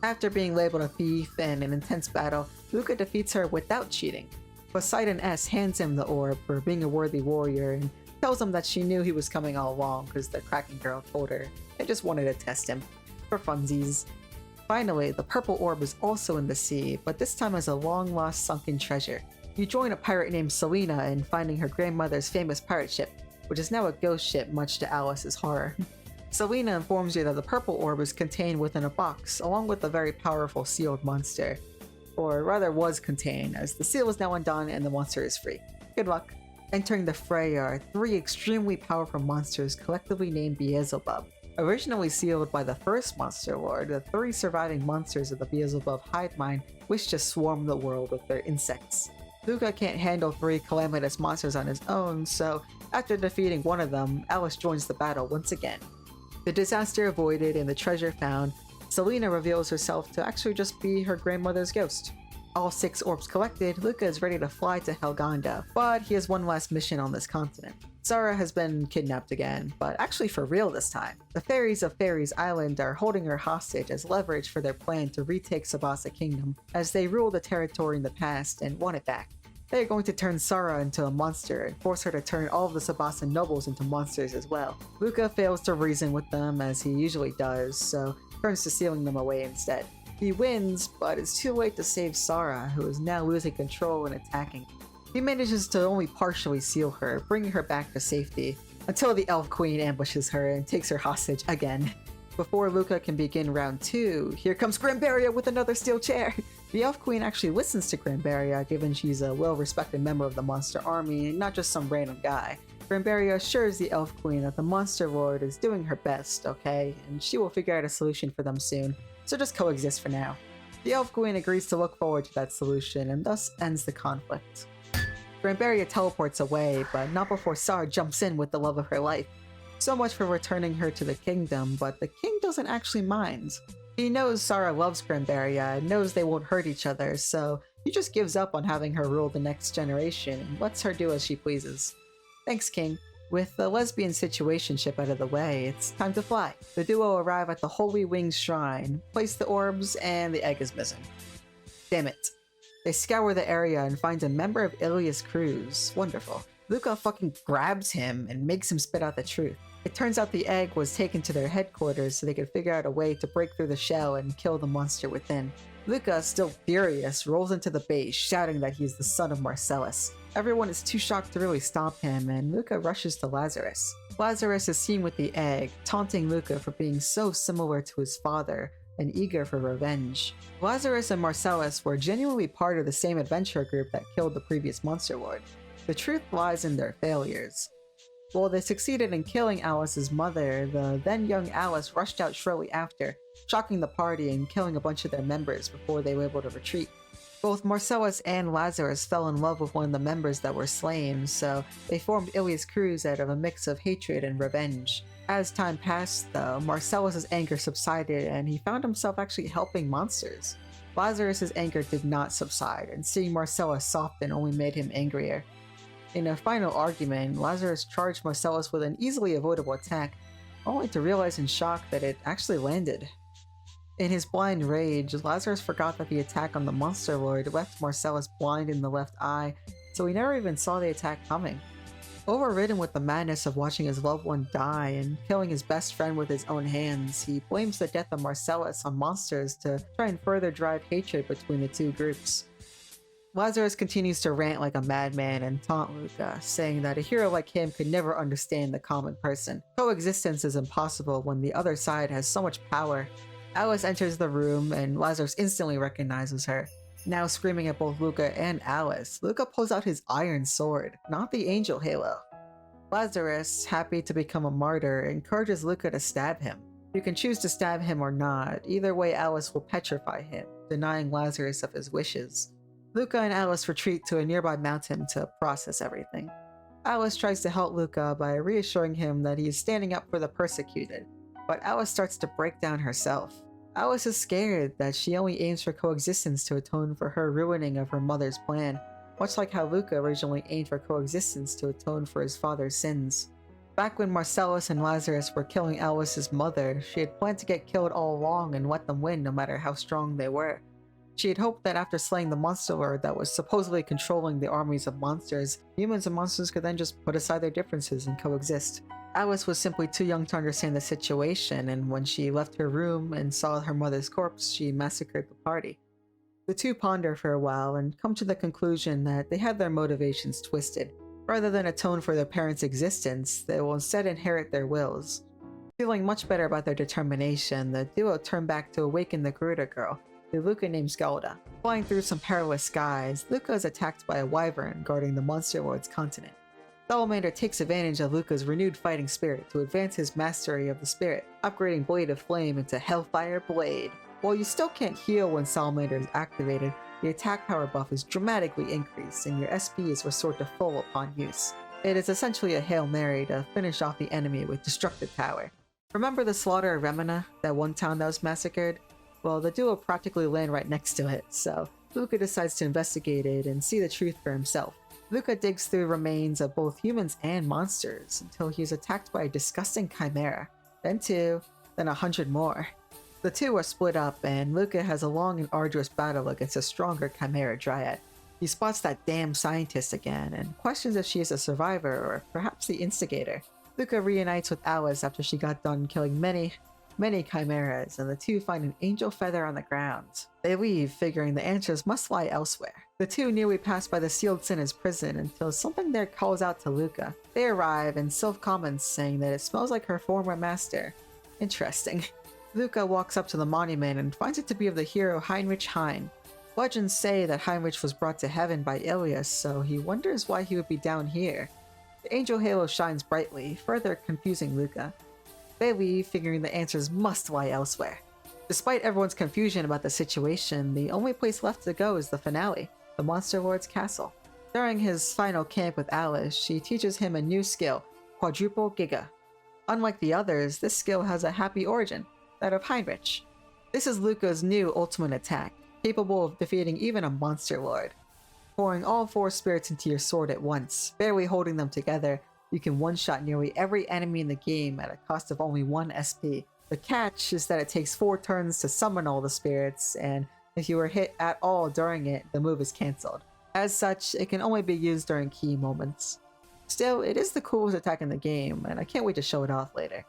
After being labeled a thief and an intense battle, Luca defeats her without cheating. Poseidoness hands him the orb for being a worthy warrior and tells him that she knew he was coming all along because the Kraken girl told her. They just wanted to test him. For funsies. Finally, the purple orb is also in the sea, but this time as a long-lost sunken treasure. You join a pirate named Selena in finding her grandmother's famous pirate ship, which is now a ghost ship much to Alice's horror. Selena informs you that the purple orb is contained within a box, along with a very powerful sealed monster. Or rather was contained, as the seal is now undone and the monster is free. Good luck. Entering the fray are 3 extremely powerful monsters collectively named Beelzebub. Originally sealed by the first Monster Lord, the 3 surviving monsters of the Beelzebub hive mind wish to swarm the world with their insects. Luca can't handle 3 calamitous monsters on his own, so after defeating one of them, Alice joins the battle once again. The disaster avoided and the treasure found, Selena reveals herself to actually just be her grandmother's ghost. All 6 orbs collected, Luca is ready to fly to Helgonda, but he has one last mission on this continent. Sara has been kidnapped again, but actually for real this time. The fairies of Fairies Island are holding her hostage as leverage for their plan to retake Tsubasa Kingdom, as they ruled the territory in the past and want it back. They are going to turn Sara into a monster and force her to turn all of the Tsubasa nobles into monsters as well. Luca fails to reason with them as he usually does, so turns to sealing them away instead. He wins, but it's too late to save Sara, who is now losing control and attacking. He manages to only partially seal her, bringing her back to safety, until the Elf Queen ambushes her and takes her hostage again. Before Luca can begin round 2, here comes Granbaria with another steel chair! The Elf Queen actually listens to Granbaria, given she's a well-respected member of the monster army and not just some random guy. Granbaria assures the Elf Queen that the Monster Lord is doing her best, okay, and she will figure out a solution for them soon, so just coexist for now. The Elf Queen agrees to look forward to that solution and thus ends the conflict. Granbaria teleports away, but not before Sara jumps in with the love of her life. So much for returning her to the kingdom, but the king doesn't actually mind. He knows Sara loves Granbaria and knows they won't hurt each other, so he just gives up on having her rule the next generation and lets her do as she pleases. Thanks, King. With the lesbian situationship out of the way, it's time to fly. The duo arrive at the Holy Wings Shrine, place the orbs, and the egg is missing. Damn it. They scour the area and find a member of Ilias' crews. Wonderful. Luca fucking grabs him and makes him spit out the truth. It turns out the egg was taken to their headquarters so they could figure out a way to break through the shell and kill the monster within. Luca, still furious, rolls into the base, shouting that he's the son of Marcellus. Everyone is too shocked to really stop him, and Luca rushes to Lazarus. Lazarus is seen with the egg, taunting Luca for being so similar to his father, and eager for revenge. Lazarus and Marcellus were genuinely part of the same adventure group that killed the previous Monster Lord. The truth lies in their failures. While they succeeded in killing Alice's mother, the then young Alice rushed out shortly after, shocking the party and killing a bunch of their members before they were able to retreat. Both Marcellus and Lazarus fell in love with one of the members that were slain, so they formed Ilias' crews out of a mix of hatred and revenge. As time passed, though, Marcellus's anger subsided and he found himself actually helping monsters. Lazarus's anger did not subside, and seeing Marcellus soften only made him angrier. In a final argument, Lazarus charged Marcellus with an easily avoidable attack, only to realize in shock that it actually landed. In his blind rage, Lazarus forgot that the attack on the Monster Lord left Marcellus blind in the left eye, so he never even saw the attack coming. Overridden with the madness of watching his loved one die and killing his best friend with his own hands, he blames the death of Marcellus on monsters to try and further drive hatred between the two groups. Lazarus continues to rant like a madman and taunt Luca, saying that a hero like him could never understand the common person. Coexistence is impossible when the other side has so much power. Alice enters the room and Lazarus instantly recognizes her. Now screaming at both Luca and Alice, Luca pulls out his iron sword, not the angel halo. Lazarus, happy to become a martyr, encourages Luca to stab him. You can choose to stab him or not. Either way, Alice will petrify him, denying Lazarus of his wishes. Luca and Alice retreat to a nearby mountain to process everything. Alice tries to help Luca by reassuring him that he is standing up for the persecuted, but Alice starts to break down herself. Alice is scared that she only aims for coexistence to atone for her ruining of her mother's plan, much like how Luca originally aimed for coexistence to atone for his father's sins. Back when Marcellus and Lazarus were killing Alice's mother, she had planned to get killed all along and let them win no matter how strong they were. She had hoped that after slaying the monster lord that was supposedly controlling the armies of monsters, humans and monsters could then just put aside their differences and coexist. Alice was simply too young to understand the situation, and when she left her room and saw her mother's corpse, she massacred the party. The two ponder for a while and come to the conclusion that they had their motivations twisted. Rather than atone for their parents' existence, they will instead inherit their wills. Feeling much better about their determination, the duo turn back to awaken the Garuda girl, who Luca names Galda. Flying through some perilous skies, Luca is attacked by a wyvern guarding the monster lord's continent. Salamander takes advantage of Luca's renewed fighting spirit to advance his mastery of the spirit, upgrading Blade of Flame into Hellfire Blade. While you still can't heal when Salamander is activated, the attack power buff is dramatically increased and your SP is restored to full upon use. It is essentially a Hail Mary to finish off the enemy with destructive power. Remember the slaughter of Remina, that one town that was massacred? Well, the duo practically land right next to it, so Luca decides to investigate it and see the truth for himself. Luca digs through remains of both humans and monsters until he is attacked by a disgusting chimera, then two, then 100 more. The two are split up, and Luca has a long and arduous battle against a stronger chimera dryad. He spots that damn scientist again and questions if she is a survivor or perhaps the instigator. Luca reunites with Alice after she got done killing many chimeras, and the two find an angel feather on the ground. They leave, figuring the answers must lie elsewhere. The two nearly pass by the sealed sinner's prison until something there calls out to Luca. They arrive, and Sylph comments saying that it smells like her former master. Interesting. Luca walks up to the monument and finds it to be of the hero Heinrich Heine. Legends say that Heinrich was brought to heaven by Ilias, so he wonders why he would be down here. The angel halo shines brightly, further confusing Luca. They leave, figuring the answers must lie elsewhere. Despite everyone's confusion about the situation, the only place left to go is the finale, the Monster Lord's castle. During his final camp with Alice, she teaches him a new skill, Quadruple Giga. Unlike the others, this skill has a happy origin, that of Heinrich. This is Luca's new ultimate attack, capable of defeating even a Monster Lord. Pouring all four spirits into your sword at once, barely holding them together, you can one-shot nearly every enemy in the game at a cost of only 1 SP. The catch is that it takes 4 turns to summon all the spirits, and if you are hit at all during it, the move is cancelled. As such, it can only be used during key moments. Still, it is the coolest attack in the game, and I can't wait to show it off later.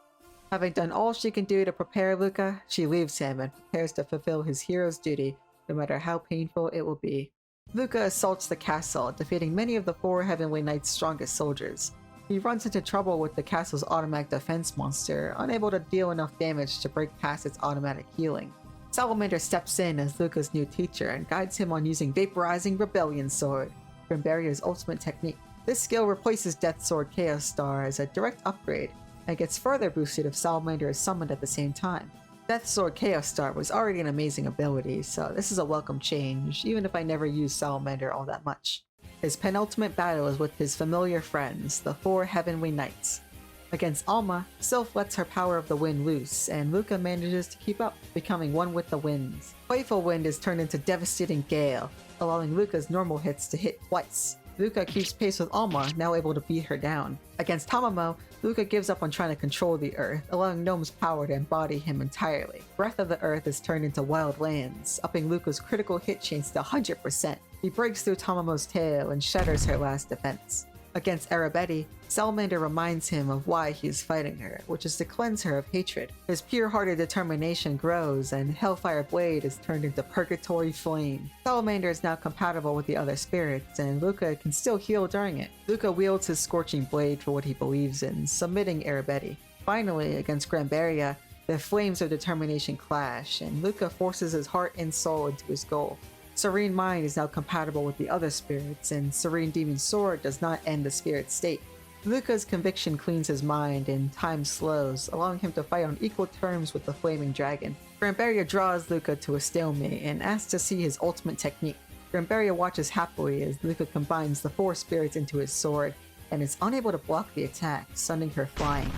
Having done all she can do to prepare Luca, she leaves him and prepares to fulfill his hero's duty, no matter how painful it will be. Luca assaults the castle, defeating many of the 4 Heavenly Knights' strongest soldiers. He runs into trouble with the castle's automatic defense monster, unable to deal enough damage to break past its automatic healing. Salamander steps in as Luca's new teacher and guides him on using Vaporizing Rebellion Sword, Grambaria's ultimate technique. This skill replaces Death Sword Chaos Star as a direct upgrade, and gets further boosted if Salamander is summoned at the same time. Death Sword Chaos Star was already an amazing ability, so this is a welcome change, even if I never used Salamander all that much. His penultimate battle is with his familiar friends, the 4 Heavenly Knights. Against Alma, Sylph lets her power of the wind loose, and Luca manages to keep up, becoming one with the winds. Playful Wind is turned into Devastating Gale, allowing Luca's normal hits to hit twice. Luca keeps pace with Alma, now able to beat her down. Against Tamamo, Luca gives up on trying to control the Earth, allowing Gnome's power to embody him entirely. Breath of the Earth is turned into Wild Lands, upping Luca's critical hit chance to 100%. He breaks through Tamamo's tail and shatters her last defense. Against Arabeti, Salamander reminds him of why he is fighting her, which is to cleanse her of hatred. His pure-hearted determination grows, and Hellfire Blade is turned into Purgatory Flame. Salamander is now compatible with the other spirits, and Luca can still heal during it. Luca wields his Scorching Blade for what he believes in, submitting Arabeti. Finally, against Grambaria, the flames of determination clash, and Luca forces his heart and soul into his goal. Serene Mind is now compatible with the other spirits, and Serene Demon Sword does not end the spirit state. Luca's conviction cleans his mind and time slows, allowing him to fight on equal terms with the Flaming Dragon. Granberria draws Luca to a stalemate and asks to see his ultimate technique. Granberria watches happily as Luca combines the 4 spirits into his sword and is unable to block the attack, sending her flying.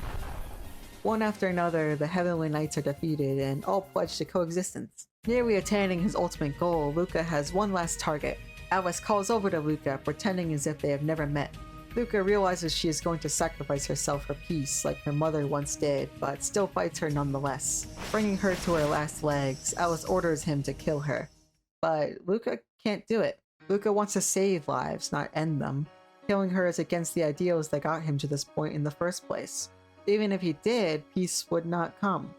One after another, the Heavenly Knights are defeated and all pledge to coexistence. Nearly attaining his ultimate goal, Luca has one last target. Alice calls over to Luca, pretending as if they have never met. Luca realizes she is going to sacrifice herself for peace like her mother once did, but still fights her nonetheless. Bringing her to her last legs, Alice orders him to kill her. But Luca can't do it. Luca wants to save lives, not end them. Killing her is against the ideals that got him to this point in the first place. Even if he did, peace would not come.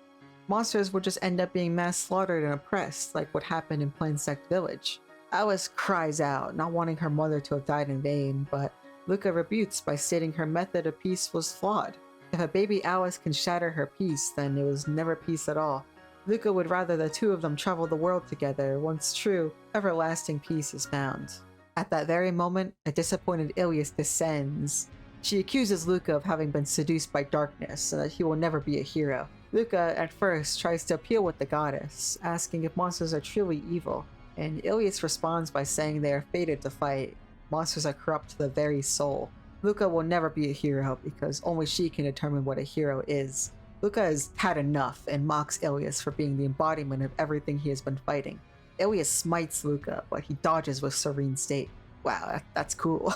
Monsters would just end up being mass slaughtered and oppressed, like what happened in Plainsect Village. Alice cries out, not wanting her mother to have died in vain, but Luca rebukes by stating her method of peace was flawed. If a baby Alice can shatter her peace, then it was never peace at all. Luca would rather the two of them travel the world together once true, everlasting peace is found. At that very moment, a disappointed Ilias descends. She accuses Luca of having been seduced by darkness and that he will never be a hero. Luca, at first, tries to appeal with the goddess, asking if monsters are truly evil, and Ilias responds by saying they are fated to fight. Monsters are corrupt to the very soul. Luca will never be a hero because only she can determine what a hero is. Luca has had enough and mocks Ilias for being the embodiment of everything he has been fighting. Ilias smites Luca, but he dodges with Serene State. Wow, that's cool.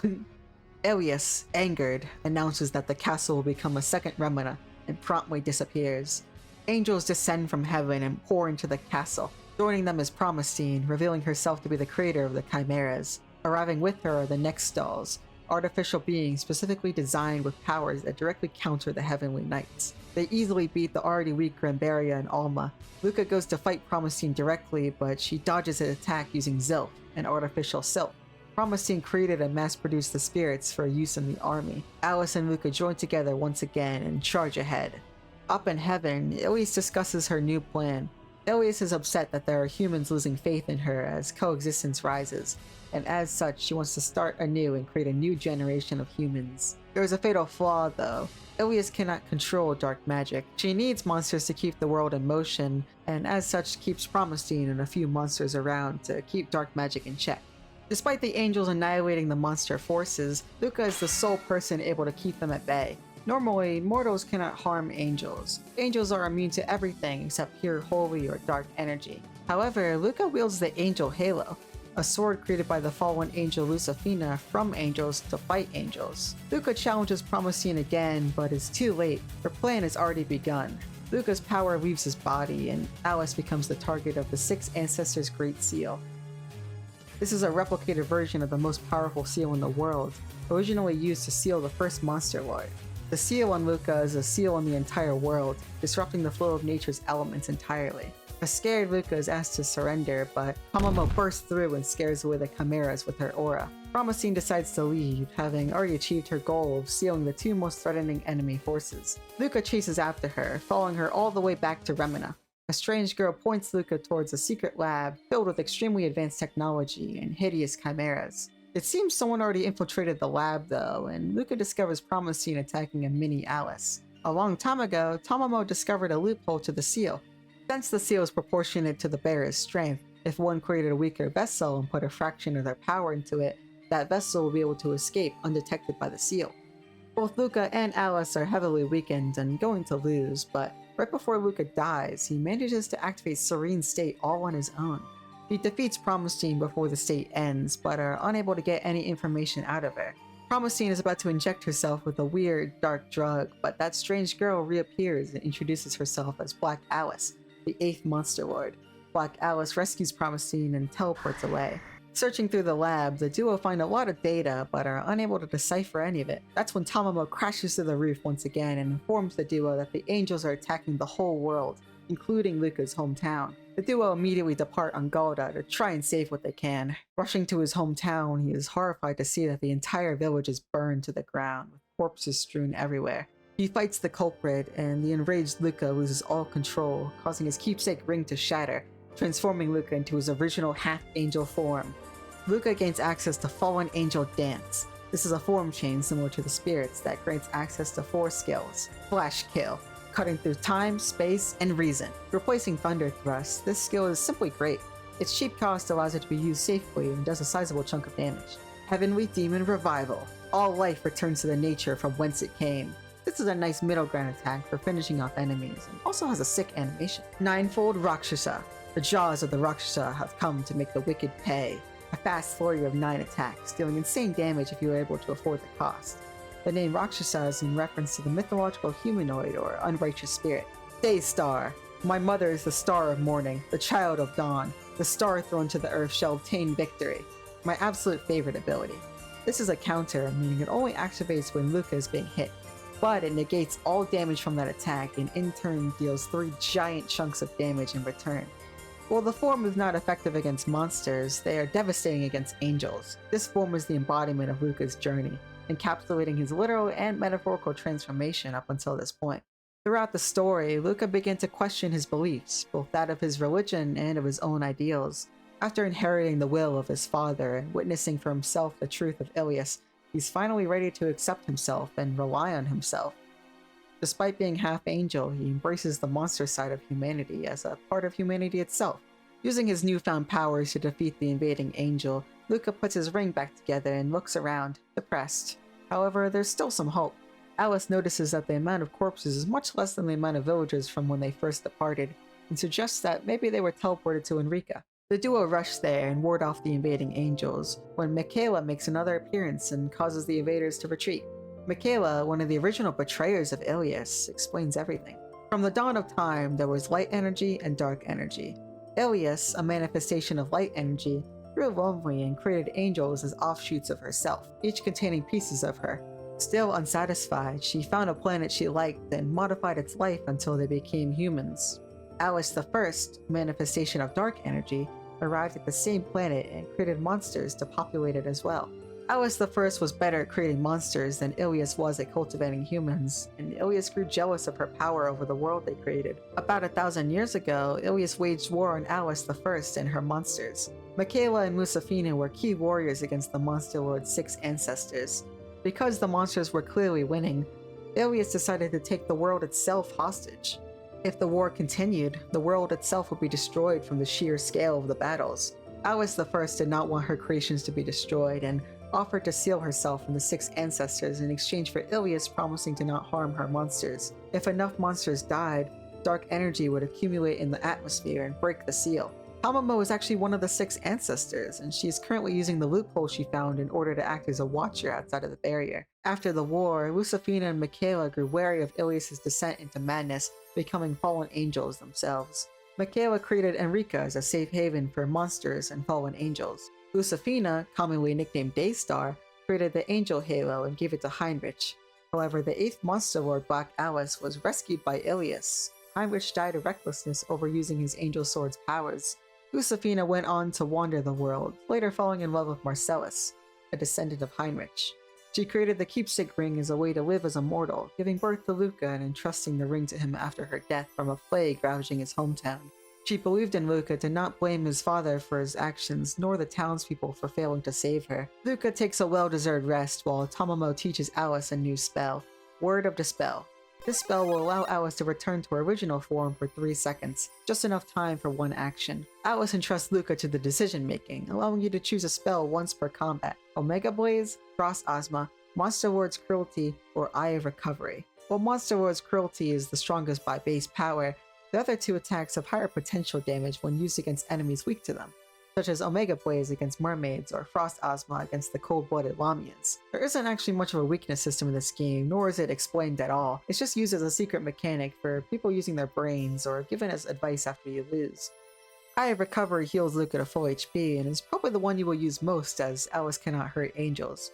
Ilias, angered, announces that the castle will become a second Remina and promptly disappears. Angels descend from heaven and pour into the castle. Joining them is Promestine, revealing herself to be the creator of the Chimeras. Arriving with her are the Nextals, artificial beings specifically designed with powers that directly counter the Heavenly Knights. They easily beat the already weak Granberria and Alma. Luca goes to fight Promestine directly, but she dodges an attack using Zilf, an artificial silk. Promestine created and mass-produced the spirits for use in the army. Alice and Luca join together once again and charge ahead. Up in heaven, Ilias discusses her new plan. Ilias is upset that there are humans losing faith in her as coexistence rises, and as such, she wants to start anew and create a new generation of humans. There is a fatal flaw, though. Ilias cannot control dark magic. She needs monsters to keep the world in motion, and as such keeps Promestine and a few monsters around to keep dark magic in check. Despite the angels annihilating the monster forces, Luca is the sole person able to keep them at bay. Normally, mortals cannot harm angels. Angels are immune to everything except pure holy or dark energy. However, Luca wields the Angel Halo, a sword created by the fallen angel Lucifina from angels to fight angels. Luca challenges Promestine again, but it's too late. Her plan has already begun. Luca's power leaves his body, and Alice becomes the target of the Six Ancestors' Great Seal. This is a replicated version of the most powerful seal in the world, originally used to seal the first Monster Lord. The seal on Luca is a seal on the entire world, disrupting the flow of nature's elements entirely. A scared Luca is asked to surrender, but Tamamo bursts through and scares away the chimeras with her aura. Promestine decides to leave, having already achieved her goal of sealing the two most threatening enemy forces. Luca chases after her, following her all the way back to Remina. A strange girl points Luca towards a secret lab filled with extremely advanced technology and hideous chimeras. It seems someone already infiltrated the lab though, and Luca discovers Promestine attacking a mini Alice. A long time ago, Tamamo discovered a loophole to the seal. Since the seal is proportionate to the bearer's strength, if one created a weaker vessel and put a fraction of their power into it, that vessel will be able to escape undetected by the seal. Both Luca and Alice are heavily weakened and going to lose, but right before Luca dies, he manages to activate Serene State all on his own. He defeats Promestine before the state ends, but are unable to get any information out of her. Promestine is about to inject herself with a weird, dark drug, but that strange girl reappears and introduces herself as Black Alice, the 8th Monster Lord. Black Alice rescues Promestine and teleports away. Searching through the lab, the duo find a lot of data, but are unable to decipher any of it. That's when Tamamo crashes through the roof once again and informs the duo that the angels are attacking the whole world, including Luca's hometown. The duo immediately depart on Galda to try and save what they can. Rushing to his hometown, he is horrified to see that the entire village is burned to the ground, with corpses strewn everywhere. He fights the culprit, and the enraged Luca loses all control, causing his keepsake ring to shatter, transforming Luca into his original half-angel form. Luca gains access to Fallen Angel Dance, This is a form change similar to the spirits that grants access to 4 skills. Flash Kill, cutting through time, space, and reason. Replacing Thunder Thrust, this skill is simply great. Its cheap cost allows it to be used safely and does a sizable chunk of damage. Heavenly Demon Revival, all life returns to the nature from whence it came. This is a nice middle ground attack for finishing off enemies, and also has a sick animation. Ninefold Rakshasa, the jaws of the Rakshasa have come to make the wicked pay. A fast flurry of 9 attacks, dealing insane damage if you are able to afford the cost. The name Rakshasa is in reference to the mythological humanoid or unrighteous spirit. Daystar, my mother is the star of morning, the child of dawn. The star thrown to the earth shall obtain victory. My absolute favorite ability. This is a counter, meaning it only activates when Lucca is being hit, but it negates all damage from that attack and in turn deals 3 giant chunks of damage in return. While the form is not effective against monsters, they are devastating against angels. This form is the embodiment of Lucca's journey, encapsulating his literal and metaphorical transformation up until this point. Throughout the story, Lucca began to question his beliefs, both that of his religion and of his own ideals. After inheriting the will of his father and witnessing for himself the truth of Ilias, he's finally ready to accept himself and rely on himself. Despite being half angel, he embraces the monster side of humanity as a part of humanity itself. Using his newfound powers to defeat the invading angel, Lucca puts his ring back together and looks around, depressed. However, there's still some hope. Alice notices that the amount of corpses is much less than the amount of villagers from when they first departed, and suggests that maybe they were teleported to Enrica. The duo rush there and ward off the invading angels, when Michaela makes another appearance and causes the invaders to retreat. Michaela, one of the original betrayers of Ilias, explains everything. From the dawn of time, there was light energy and dark energy. Ilias, a manifestation of light energy, grew lonely and created angels as offshoots of herself, each containing pieces of her. Still unsatisfied, she found a planet she liked and modified its life until they became humans. Alice the First, manifestation of dark energy, arrived at the same planet and created monsters to populate it as well. Alice the First was better at creating monsters than Ilias was at cultivating humans, and Ilias grew jealous of her power over the world they created. About 1,000 years ago, Ilias waged war on Alice the First and her monsters. Michaela and Musafina were key warriors against the Monster Lord's 6 ancestors. Because the monsters were clearly winning, Ilias decided to take the world itself hostage. If the war continued, the world itself would be destroyed from the sheer scale of the battles. Alice the First did not want her creations to be destroyed and offered to seal herself from the 6 ancestors in exchange for Ilias promising to not harm her monsters. If enough monsters died, dark energy would accumulate in the atmosphere and break the seal. Tamamo is actually one of the 6 ancestors, and she is currently using the loophole she found in order to act as a watcher outside of the barrier. After the war, Lucifina and Michaela grew wary of Ilias' descent into madness, becoming fallen angels themselves. Michaela created Enrica as a safe haven for monsters and fallen angels. Lucifina, commonly nicknamed Daystar, created the Angel Halo and gave it to Heinrich. However, the 8th Monster Lord Black Alice was rescued by Ilias. Heinrich died of recklessness overusing his Angel Sword's powers. Lucifina went on to wander the world, later falling in love with Marcellus, a descendant of Heinrich. She created the Keepsake Ring as a way to live as a mortal, giving birth to Lucca and entrusting the ring to him after her death from a plague ravaging his hometown. She believed in Lucca, did not blame his father for his actions, nor the townspeople for failing to save her. Lucca takes a well-deserved rest while Tamamo teaches Alice a new spell, Word of Dispel. This spell will allow Alice to return to her original form for 3 seconds, just enough time for one action. Alice entrusts Lucca to the decision-making, allowing you to choose a spell once per combat: Omega Blaze, Frost Ozma, Monster Lord's Cruelty, or Eye of Recovery. While Monster Lord's Cruelty is the strongest by base power, the other 2 attacks have higher potential damage when used against enemies weak to them, such as Omega Blaze against mermaids or Frost Ozma against the cold-blooded Lamians. There isn't actually much of a weakness system in this game, nor is it explained at all. It's just used as a secret mechanic for people using their brains or given as advice after you lose. Eye of Recovery heals Lucca to full HP and is probably the one you will use most as Alice cannot hurt angels.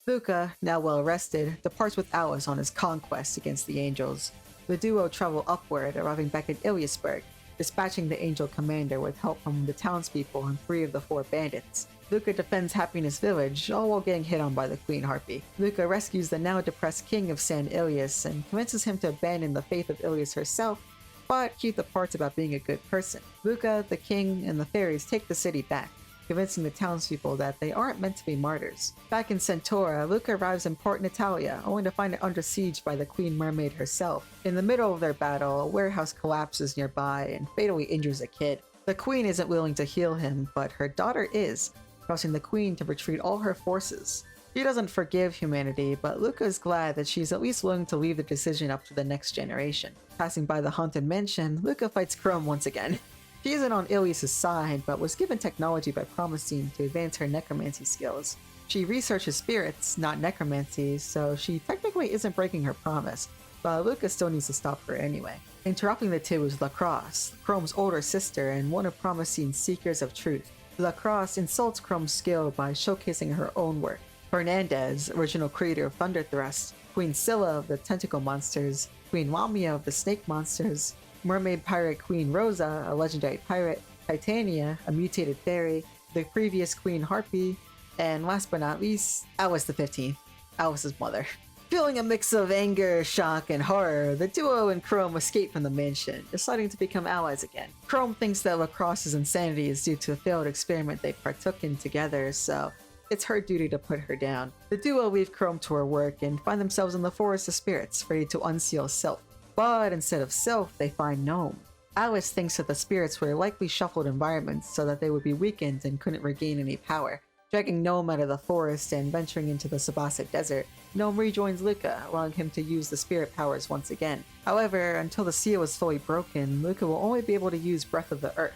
Lucca, now well rested, departs with Alice on his conquest against the angels. The duo travel upward, arriving back at Iliasburg, dispatching the angel commander with help from the townspeople and 3 of the 4 bandits. Lucca defends Happiness Village, all while getting hit on by the Queen Harpy. Lucca rescues the now depressed king of San Ilias and convinces him to abandon the faith of Ilias herself, but keep the parts about being a good person. Lucca, the king, and the fairies take the city back. convincing the townspeople that they aren't meant to be martyrs. Back in Centaura, Luca arrives in Port Natalia, only to find it under siege by the Queen Mermaid herself. In the middle of their battle, a warehouse collapses nearby and fatally injures a kid. The Queen isn't willing to heal him, but her daughter is, causing the Queen to retreat all her forces. She doesn't forgive humanity, but Luca is glad that she's at least willing to leave the decision up to the next generation. Passing by the haunted mansion, Luca fights Chrome once again. She isn't on Ilias' side, but was given technology by Promisine to advance her necromancy skills. She researches spirits, not necromancy, so she technically isn't breaking her promise, but Luca still needs to stop her anyway. Interrupting the two is Lacrosse, Chrome's older sister and one of Promisine's seekers of truth. Lacrosse insults Chrome's skill by showcasing her own work. Fernandez, original creator of Thunder Thrust, Queen Scylla of the Tentacle Monsters, Queen Lamia of the Snake Monsters, Mermaid Pirate Queen Rosa, a legendary pirate, Titania, a mutated fairy, the previous Queen Harpy, and last but not least, Alice the 15th, Alice's mother. Feeling a mix of anger, shock, and horror, the duo and Chrome escape from the mansion, deciding to become allies again. Chrome thinks that Lacrosse's insanity is due to a failed experiment they partook in together, so it's her duty to put her down. The duo leave Chrome to her work and find themselves in the Forest of Spirits, ready to unseal Sylph. But instead of Sylph, they find Gnome. Alice thinks that the spirits were likely shuffled environments so that they would be weakened and couldn't regain any power. Dragging Gnome out of the forest and venturing into the Sabasa Desert, Gnome rejoins Luca, allowing him to use the spirit powers once again. However, until the seal is fully broken, Luca will only be able to use Breath of the Earth.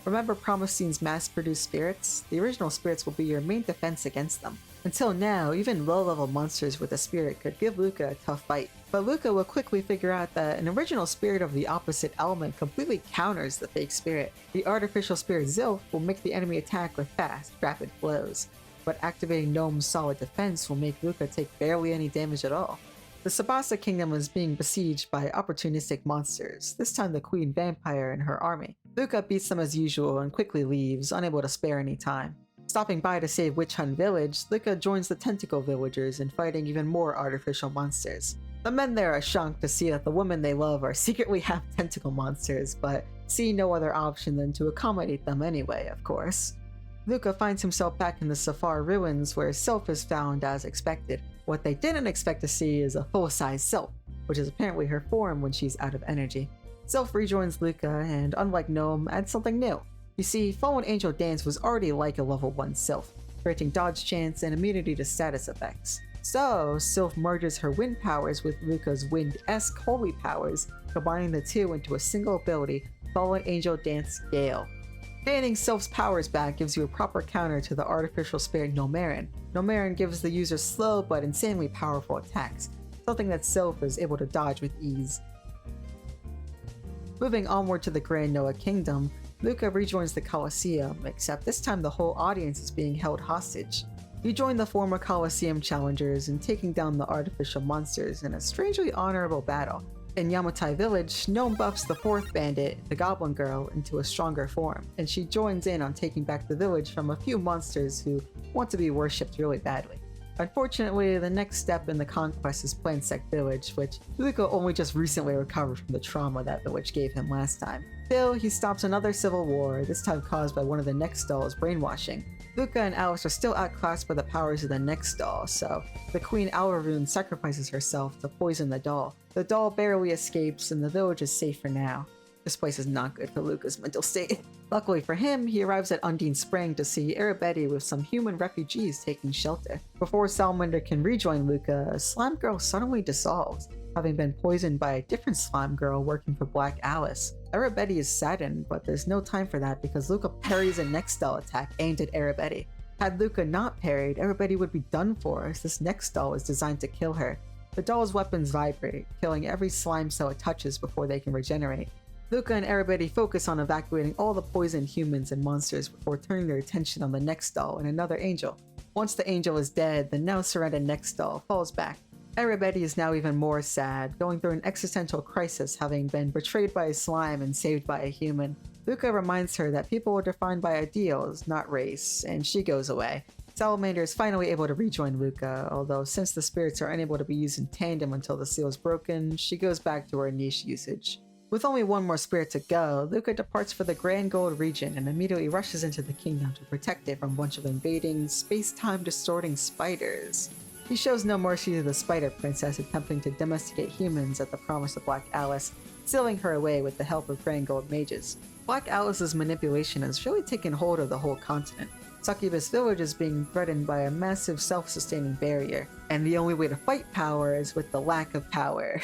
Remember Promisine's mass-produced spirits? The original spirits will be your main defense against them. Until now, even low-level monsters with a spirit could give Luca a tough fight, but Luca will quickly figure out that an original spirit of the opposite element completely counters the fake spirit. The artificial spirit Zilf will make the enemy attack with fast, rapid blows, but activating Gnome's solid defense will make Luca take barely any damage at all. The Sabasa Kingdom is being besieged by opportunistic monsters, this time the Queen Vampire and her army. Luca beats them as usual and quickly leaves, unable to spare any time. Stopping by to save Witch Hunt Village, Luca joins the Tentacle Villagers in fighting even more artificial monsters. The men there are shocked to see that the women they love are secretly half tentacle monsters, but see no other option than to accommodate them anyway, of course. Luca finds himself back in the Safar ruins where Sylph is found as expected. What they didn't expect to see is a full-size Sylph, which is apparently her form when she's out of energy. Sylph rejoins Luca and, unlike Gnome, adds something new. You see, Fallen Angel Dance was already like a level 1 Sylph, granting dodge chance and immunity to status effects. So, Sylph merges her wind powers with Luca's wind-esque holy powers, combining the two into a single ability, Fallen Angel Dance Gale. Gaining Sylph's powers back gives you a proper counter to the artificial spirit Gnomerin. Gnomerin gives the user slow but insanely powerful attacks, something that Sylph is able to dodge with ease. Moving onward to the Grand Noah Kingdom, Luca rejoins the Colosseum, except this time the whole audience is being held hostage. You join the former Colosseum challengers in taking down the artificial monsters in a strangely honorable battle. In Yamatai Village, Gnome buffs the fourth bandit, the Goblin Girl, into a stronger form, and she joins in on taking back the village from a few monsters who want to be worshipped really badly. Unfortunately, the next step in the conquest is Plansec Village, which Luca only just recently recovered from the trauma that village gave him last time. Still, he stops another civil war, this time caused by one of the Next Doll's brainwashing. Luca and Alice are still outclassed by the powers of the Next Doll, so the Queen Alvaroon sacrifices herself to poison the doll. The doll barely escapes, and the village is safe for now. This place is not good for Luca's mental state. Luckily for him, he arrives at Undine Spring to see Arabeti with some human refugees taking shelter. Before Salamander can rejoin Luca, Slime Girl suddenly dissolves, having been poisoned by a different Slime Girl working for Black Alice. Arabeti is saddened, but there's no time for that because Luca parries a Next Doll attack aimed at Arabeti. Had Luca not parried, Arabeti would be done for, as this Next Doll is designed to kill her. The doll's weapons vibrate, killing every slime cell it touches before they can regenerate. Luca and Arabeti focus on evacuating all the poisoned humans and monsters before turning their attention on the Next Doll and another angel. Once the angel is dead, the now surrendered Next Doll falls back. Arabeti is now even more sad, going through an existential crisis having been betrayed by a slime and saved by a human. Luca reminds her that people are defined by ideals, not race, and she goes away. Salamander is finally able to rejoin Luca, although since the spirits are unable to be used in tandem until the seal is broken, she goes back to her niche usage. With only one more spirit to go, Luca departs for the Grand Gold region and immediately rushes into the kingdom to protect it from a bunch of invading, space-time distorting spiders. He shows no mercy to the Spider Princess attempting to domesticate humans at the promise of Black Alice, sealing her away with the help of Grand Gold mages. Black Alice's manipulation has really taken hold of the whole continent. Succubus Village is being threatened by a massive self-sustaining barrier, and the only way to fight power is with the lack of power.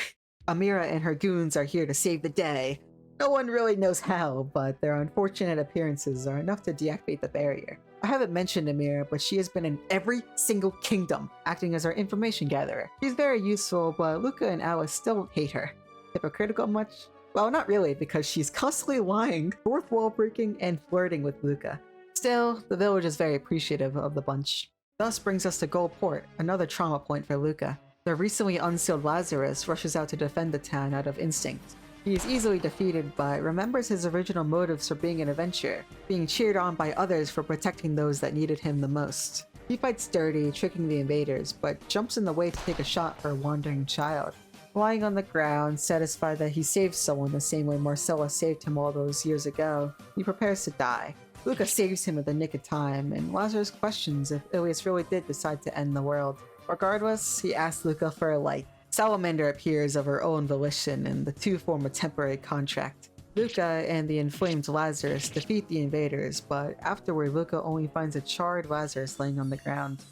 Amira and her goons are here to save the day. No one really knows how, but their unfortunate appearances are enough to deactivate the barrier. I haven't mentioned Amira, but she has been in every single kingdom, acting as our information gatherer. She's very useful, but Luca and Alice still hate her. Hypocritical much? Well, not really, because she's constantly lying, fourth wall breaking, and flirting with Luca. Still, the village is very appreciative of the bunch. Thus brings us to Gold Port, another trauma point for Luca. The recently unsealed Lazarus rushes out to defend the town out of instinct. He is easily defeated but remembers his original motives for being an adventurer, being cheered on by others for protecting those that needed him the most. He fights dirty, tricking the invaders, but jumps in the way to take a shot for a wandering child. Lying on the ground, satisfied that he saved someone the same way Marcella saved him all those years ago, he prepares to die. Luca saves him at the nick of time, and Lazarus questions if Ilias really did decide to end the world. Regardless, he asks Luca for a light. Salamander appears of her own volition, and the two form a temporary contract. Luca and the inflamed Lazarus defeat the invaders, but afterward Luca only finds a charred Lazarus laying on the ground.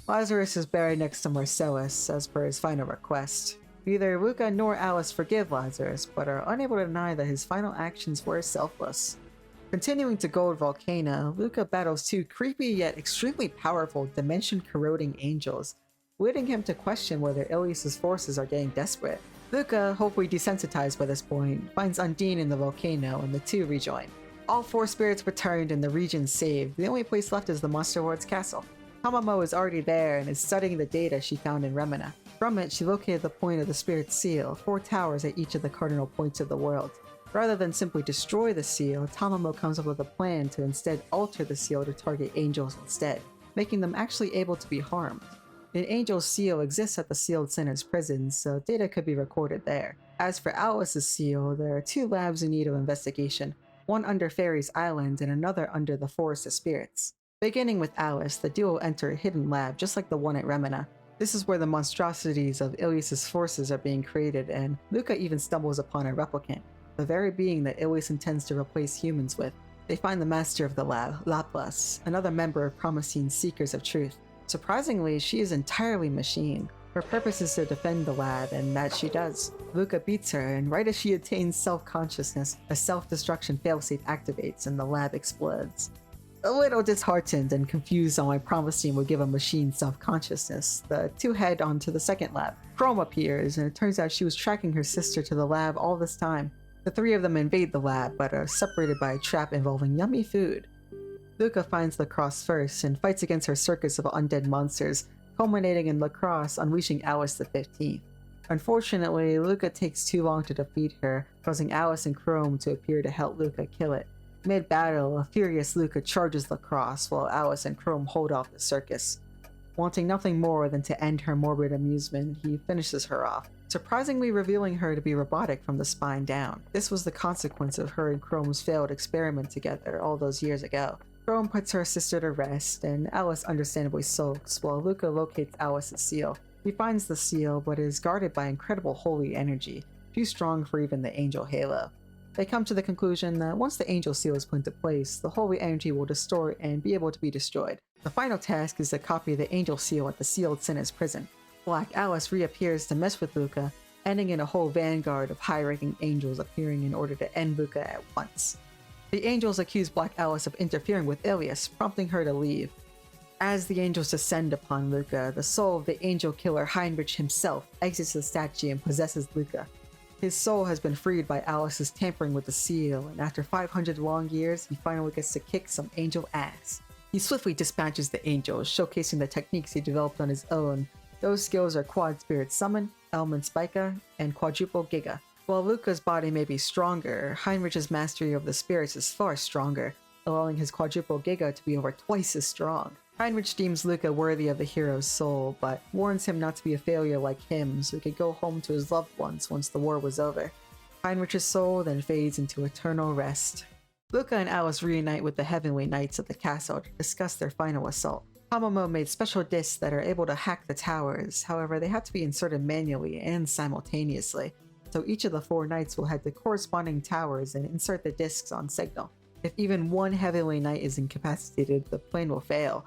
Lazarus is buried next to Marcellus, as per his final request. Neither Luca nor Alice forgive Lazarus, but are unable to deny that his final actions were selfless. Continuing to Gold Volcano, Luca battles two creepy yet extremely powerful dimension-corroding angels, leading him to question whether Ilias's forces are getting desperate. Luca, hopefully desensitized by this point, finds Undine in the volcano and the two rejoin. All four spirits returned and the region saved. The only place left is the Monster Lord's castle. Tamamo is already there and is studying the data she found in Remina. From it, she located the point of the spirit's seal, 4 towers at each of the cardinal points of the world. Rather than simply destroy the seal, Tamamo comes up with a plan to instead alter the seal to target angels instead, making them actually able to be harmed. An angel's seal exists at the sealed sinner's prison, so data could be recorded there. As for Alice's seal, there are 2 labs in need of investigation, one under Fairy's Island and another under the Forest of Spirits. Beginning with Alice, the duo enter a hidden lab just like the one at Remina. This is where the monstrosities of Ilias's forces are being created, and Luca even stumbles upon a replicant, the very being that Ilias intends to replace humans with. They find the master of the lab, Laplas, another member of Promising Seekers of Truth. Surprisingly, she is entirely machine. Her purpose is to defend the lab, and that she does. Luca beats her, and right as she attains self-consciousness, a self-destruction failsafe activates and the lab explodes. A little disheartened and confused on why Promising would give a machine self-consciousness, the two head onto the second lab. Chrome appears, and it turns out she was tracking her sister to the lab all this time. The 3 of them invade the lab, but are separated by a trap involving yummy food. Luca finds Lacrosse first and fights against her circus of undead monsters, culminating in Lacrosse unleashing Alice the 15th. Unfortunately, Luca takes too long to defeat her, causing Alice and Chrome to appear to help Luca kill it. Mid-battle, a furious Luca charges Lacrosse while Alice and Chrome hold off the circus. Wanting nothing more than to end her morbid amusement, he finishes her off, surprisingly revealing her to be robotic from the spine down. This was the consequence of her and Chrome's failed experiment together all those years ago. Chrome puts her sister to rest, and Alice understandably sulks while Luca locates Alice's seal. He finds the seal, but is guarded by incredible holy energy, too strong for even the angel halo. They come to the conclusion that once the angel seal is put into place, the holy energy will distort and be able to be destroyed. The final task is to copy the angel seal at the sealed sinner's prison. Black Alice reappears to mess with Luca, ending in a whole vanguard of high-ranking angels appearing in order to end Luca at once. The angels accuse Black Alice of interfering with Ilias, prompting her to leave. As the angels descend upon Luca, the soul of the angel killer Heinrich himself exits the statue and possesses Luca. His soul has been freed by Alice's tampering with the seal, and after 500 long years, he finally gets to kick some angel ass. He swiftly dispatches the angels, showcasing the techniques he developed on his own. Those skills are Quad Spirit Summon, Element Spica, and Quadruple Giga. While Luca's body may be stronger, Heinrich's mastery of the spirits is far stronger, allowing his Quadruple Giga to be over twice as strong. Heinrich deems Luca worthy of the hero's soul, but warns him not to be a failure like him so he could go home to his loved ones once the war was over. Heinrich's soul then fades into eternal rest. Luca and Alice reunite with the Heavenly Knights at the castle to discuss their final assault. Tamamo made special discs that are able to hack the towers, however they have to be inserted manually and simultaneously, so each of the 4 knights will head to corresponding towers and insert the discs on signal. If even one Heavenly Knight is incapacitated, the plane will fail.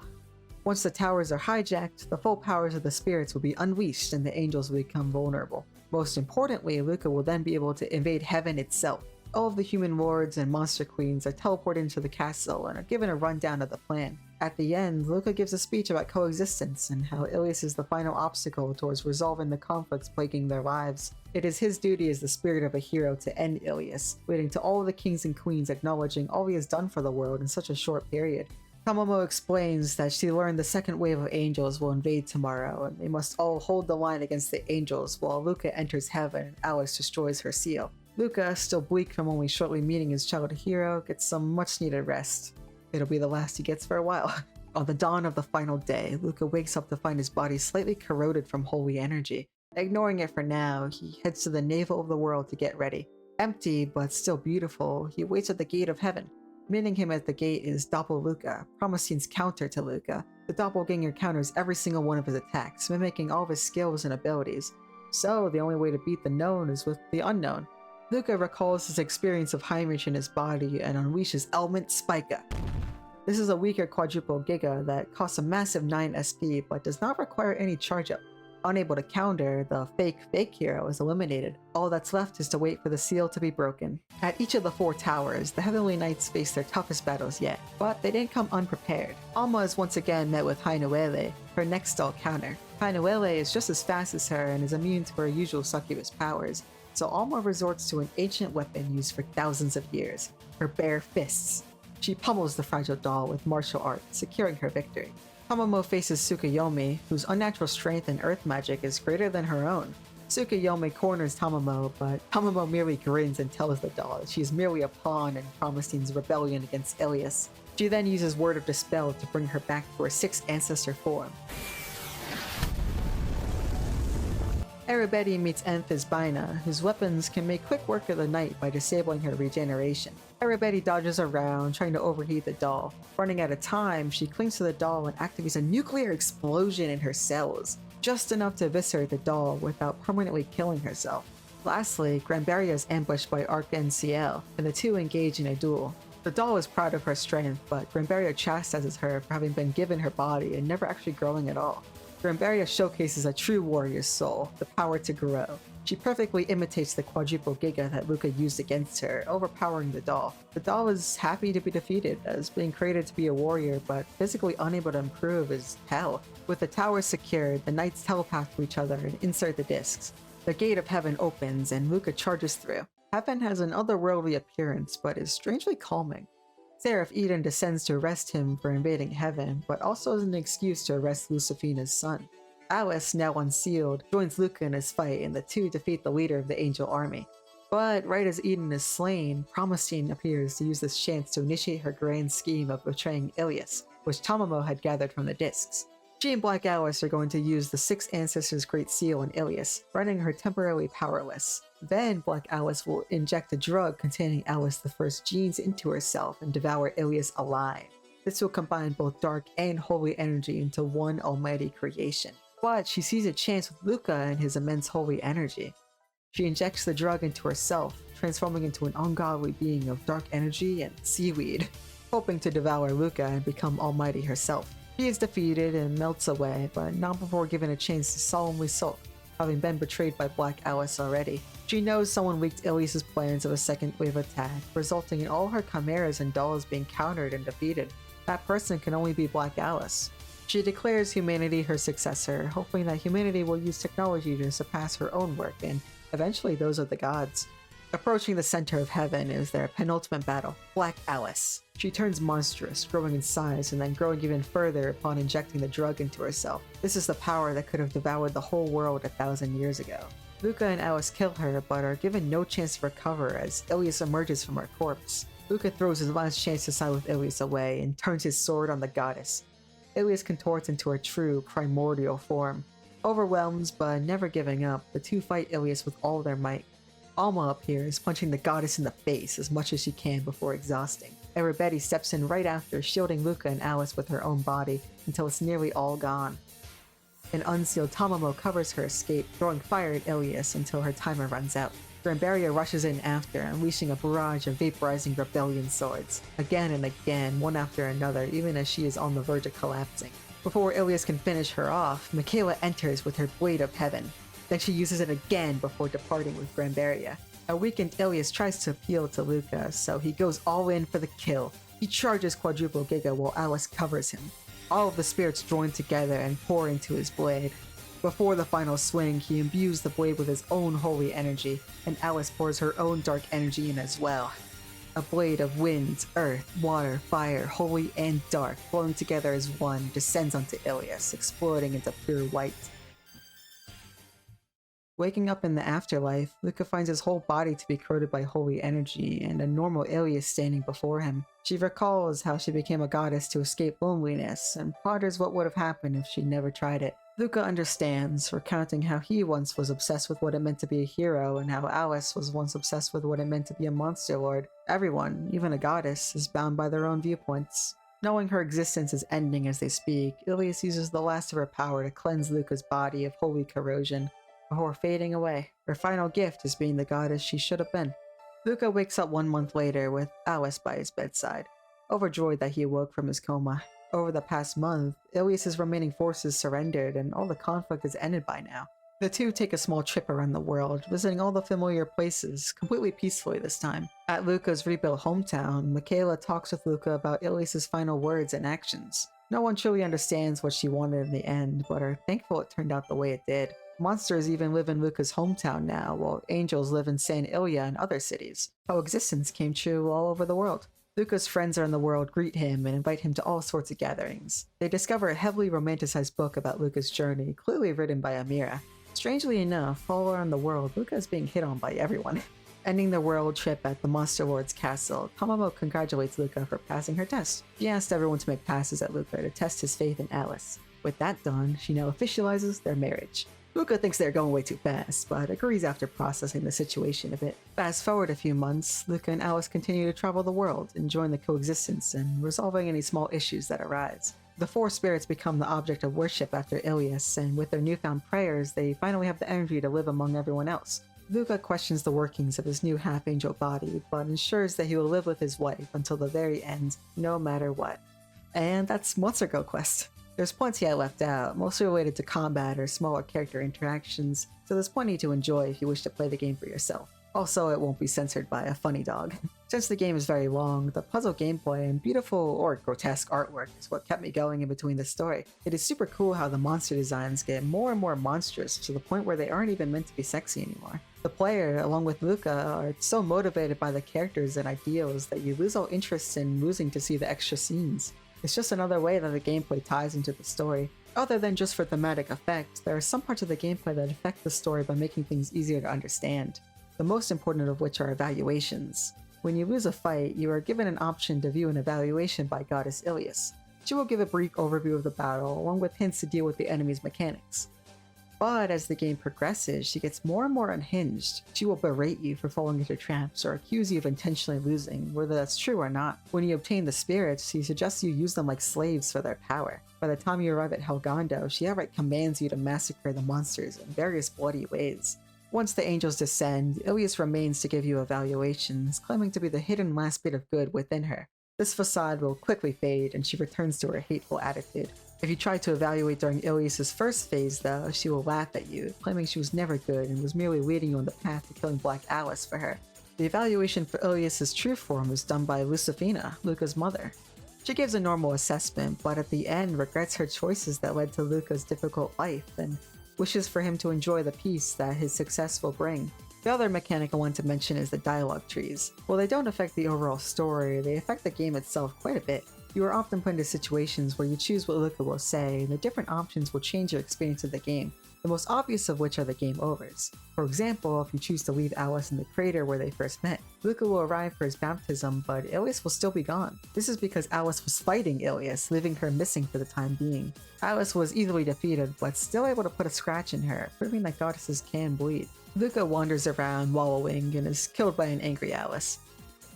Once the towers are hijacked, the full powers of the spirits will be unleashed and the angels will become vulnerable. Most importantly, Luca will then be able to invade heaven itself. All of the human lords and monster queens are teleported into the castle and are given a rundown of the plan. At the end, Luca gives a speech about coexistence and how Ilias is the final obstacle towards resolving the conflicts plaguing their lives. It is his duty as the spirit of a hero to end Ilias, leading to all of the kings and queens acknowledging all he has done for the world in such a short period. Tamamo explains that she learned the second wave of angels will invade tomorrow, and they must all hold the line against the angels while Luca enters heaven and Alice destroys her seal. Luca, still bleak from only shortly meeting his childhood hero, gets some much needed rest. It'll be the last he gets for a while. On the dawn of the final day, Luca wakes up to find his body slightly corroded from holy energy. Ignoring it for now, he heads to the navel of the world to get ready. Empty, but still beautiful, he waits at the gate of heaven. Meeting him at the gate is Doppel-Luca, Promosine's counter to Luca. The doppelganger counters every single one of his attacks, mimicking all of his skills and abilities. So, the only way to beat the known is with the unknown. Luca recalls his experience of Heinrich in his body and unleashes Element Spica. This is a weaker quadruple Giga that costs a massive 9 SP but does not require any charge up. Unable to counter, the fake hero is eliminated. All that's left is to wait for the seal to be broken. At each of the 4 towers, the Heavenly Knights face their toughest battles yet, but they didn't come unprepared. Alma is once again met with Hainuele, her next stall counter. Hainuele is just as fast as her and is immune to her usual succubus powers, so Alma resorts to an ancient weapon used for thousands of years, her bare fists. She pummels the fragile doll with martial art, securing her victory. Tamamo faces Tsukuyomi, whose unnatural strength and earth magic is greater than her own. Tsukuyomi corners Tamamo, but Tamamo merely grins and tells the doll that she is merely a pawn in Promosine's rebellion against Ilias. She then uses Word of Dispel to bring her back to her 6th ancestor form. Eribeti meets Anthis Baina, whose weapons can make quick work of the night by disabling her regeneration. Eribeti dodges around, trying to overheat the doll. Running out of time, she clings to the doll and activates a nuclear explosion in her cells, just enough to eviscerate the doll without permanently killing herself. Lastly, Granberria is ambushed by Arcan Ciel, and the two engage in a duel. The doll is proud of her strength, but Granberria chastises her for having been given her body and never actually growing at all. Granberria showcases a true warrior's soul, the power to grow. She perfectly imitates the quadruple Giga that Luca used against her, overpowering the doll. The doll is happy to be defeated, as being created to be a warrior but physically unable to improve is hell. With the tower secured, the knights telepath to each other and insert the discs. The gate of heaven opens and Luca charges through. Heaven has an otherworldly appearance but is strangely calming. Seraph Eden descends to arrest him for invading heaven, but also as an excuse to arrest Lucifina's son. Alice, now unsealed, joins Luca in his fight and the two defeat the leader of the angel army. But right as Eden is slain, Promosine appears to use this chance to initiate her grand scheme of betraying Ilias, which Tamamo had gathered from the discs. She and Black Alice are going to use the 6 Ancestors' Great Seal on Ilias, rendering her temporarily powerless. Then Black Alice will inject a drug containing Alice the First genes into herself and devour Ilias alive. This will combine both dark and holy energy into one almighty creation. But she sees a chance with Luca and his immense holy energy. She injects the drug into herself, transforming into an ungodly being of dark energy and seaweed, hoping to devour Luca and become almighty herself. She is defeated and melts away, but not before given a chance to solemnly sulk, having been betrayed by Black Alice already. She knows someone leaked Ilias' plans of a second wave attack, resulting in all her chimeras and dolls being countered and defeated. That person can only be Black Alice. She declares humanity her successor, hoping that humanity will use technology to surpass her own work and eventually those of the gods. Approaching the center of heaven is their penultimate battle, Black Alice. She turns monstrous, growing in size and then growing even further upon injecting the drug into herself. This is the power that could have devoured the whole world 1,000 years ago. Luca and Alice kill her, but are given no chance to recover as Ilias emerges from her corpse. Luca throws his last chance to side with Ilias away and turns his sword on the goddess. Ilias contorts into her true, primordial form. Overwhelmed, but never giving up, the two fight Ilias with all their might. Alma appears, punching the goddess in the face as much as she can before exhausting. Erebeti steps in right after, shielding Luca and Alice with her own body until it's nearly all gone. An unsealed Tamamo covers her escape, throwing fire at Ilias until her timer runs out. Granberria rushes in after, unleashing a barrage of vaporizing rebellion swords. Again and again, one after another, even as she is on the verge of collapsing. Before Ilias can finish her off, Michaela enters with her Blade of Heaven. Then she uses it again before departing with Granberria. A weakened Ilias tries to appeal to Luca, so he goes all in for the kill. He charges Quadruple Giga while Alice covers him. All of the spirits join together and pour into his blade. Before the final swing, he imbues the blade with his own holy energy, and Alice pours her own dark energy in as well. A blade of wind, earth, water, fire, holy and dark, flowing together as one, descends onto Ilias, exploding into pure white. Waking up in the afterlife, Luca finds his whole body to be corroded by holy energy and a normal Ilias standing before him. She recalls how she became a goddess to escape loneliness and ponders what would have happened if she never tried it. Luca understands, recounting how he once was obsessed with what it meant to be a hero and how Alice was once obsessed with what it meant to be a monster lord. Everyone, even a goddess, is bound by their own viewpoints. Knowing her existence is ending as they speak, Ilias uses the last of her power to cleanse Luca's body of holy corrosion before fading away. Her final gift is being the goddess she should have been. Luca wakes up 1 month later with Alice by his bedside, overjoyed that he awoke from his coma. Over the past month, Ilias's remaining forces surrendered and all the conflict is ended by now. The two take a small trip around the world, visiting all the familiar places, completely peacefully this time. At Luca's rebuilt hometown, Michaela talks with Luca about Ilias's final words and actions. No one truly understands what she wanted in the end, but are thankful it turned out the way it did. Monsters even live in Luca's hometown now, while angels live in San Ilya and other cities. Coexistence came true all over the world. Luca's friends around the world greet him and invite him to all sorts of gatherings. They discover a heavily romanticized book about Luca's journey, clearly written by Amira. Strangely enough, all around the world, Luca is being hit on by everyone. Ending the world trip at the Monster Lord's castle, Tamamo congratulates Luca for passing her test. She asked everyone to make passes at Luca to test his faith in Alice. With that done, she now officializes their marriage. Luca thinks they're going way too fast, but agrees after processing the situation a bit. Fast forward a few months, Luca and Alice continue to travel the world, enjoying the coexistence and resolving any small issues that arise. The four spirits become the object of worship after Ilias, and with their newfound prayers, they finally have the energy to live among everyone else. Luca questions the workings of his new half-angel body, but ensures that he will live with his wife until the very end, no matter what. And that's Monster Girl Quest. There's plenty I left out, mostly related to combat or smaller character interactions, so there's plenty to enjoy if you wish to play the game for yourself. Also, it won't be censored by a funny dog. Since the game is very long, the puzzle gameplay and beautiful or grotesque artwork is what kept me going in between the story. It is super cool how the monster designs get more and more monstrous to the point where they aren't even meant to be sexy anymore. The player, along with Luca, are so motivated by the characters and ideals that you lose all interest in losing to see the extra scenes. It's just another way that the gameplay ties into the story. Other than just for thematic effect, there are some parts of the gameplay that affect the story by making things easier to understand. The most important of which are evaluations. When you lose a fight, you are given an option to view an evaluation by Goddess Ilias. She will give a brief overview of the battle, along with hints to deal with the enemy's mechanics. But as the game progresses, she gets more and more unhinged. She will berate you for falling into traps or accuse you of intentionally losing, whether that's true or not. When you obtain the spirits, she suggests you use them like slaves for their power. By the time you arrive at Helgondo, she outright commands you to massacre the monsters in various bloody ways. Once the angels descend, Ilias remains to give you evaluations, claiming to be the hidden last bit of good within her. This facade will quickly fade and she returns to her hateful attitude. If you try to evaluate during Ilias' first phase though, she will laugh at you, claiming she was never good and was merely leading you on the path to killing Black Alice for her. The evaluation for Ilias' true form is done by Lucifina, Luca's mother. She gives a normal assessment, but at the end regrets her choices that led to Luca's difficult life and wishes for him to enjoy the peace that his success will bring. The other mechanic I want to mention is the dialogue trees. While they don't affect the overall story, they affect the game itself quite a bit. You are often put into situations where you choose what Luca will say, and the different options will change your experience of the game, the most obvious of which are the game overs. For example, if you choose to leave Alice in the crater where they first met, Luca will arrive for his baptism, but Ilias will still be gone. This is because Alice was fighting Ilias, leaving her missing for the time being. Alice was easily defeated, but still able to put a scratch in her, proving that goddesses can bleed. Luca wanders around wallowing and is killed by an angry Alice.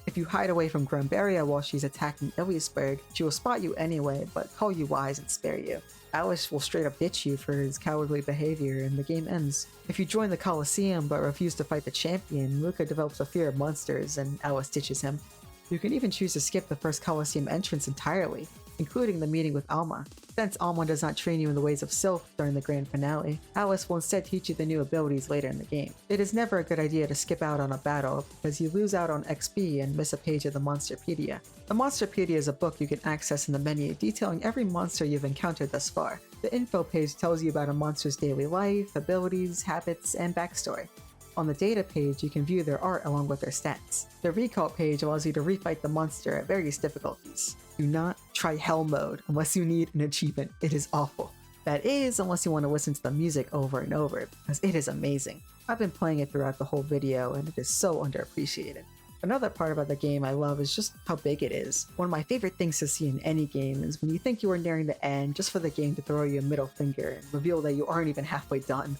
If you hide away from Grumberia while she's attacking Iliasberg, she will spot you anyway, but call you wise and spare you. Alice will straight up ditch you for his cowardly behavior and the game ends. If you join the Colosseum but refuse to fight the champion, Luca develops a fear of monsters and Alice ditches him. You can even choose to skip the first Colosseum entrance entirely, including the meeting with Alma. Since Alma does not train you in the ways of Sylph during the grand finale, Alice will instead teach you the new abilities later in the game. It is never a good idea to skip out on a battle because you lose out on XP and miss a page of the Monsterpedia. The Monsterpedia is a book you can access in the menu detailing every monster you've encountered thus far. The info page tells you about a monster's daily life, abilities, habits, and backstory. On the data page, you can view their art along with their stats. The recall page allows you to refight the monster at various difficulties. Do not try Hell mode unless you need an achievement. It is awful. That is, unless you want to listen to the music over and over, because it is amazing. I've been playing it throughout the whole video, and it is so underappreciated. Another part about the game I love is just how big it is. One of my favorite things to see in any game is when you think you are nearing the end just for the game to throw you a middle finger and reveal that you aren't even halfway done.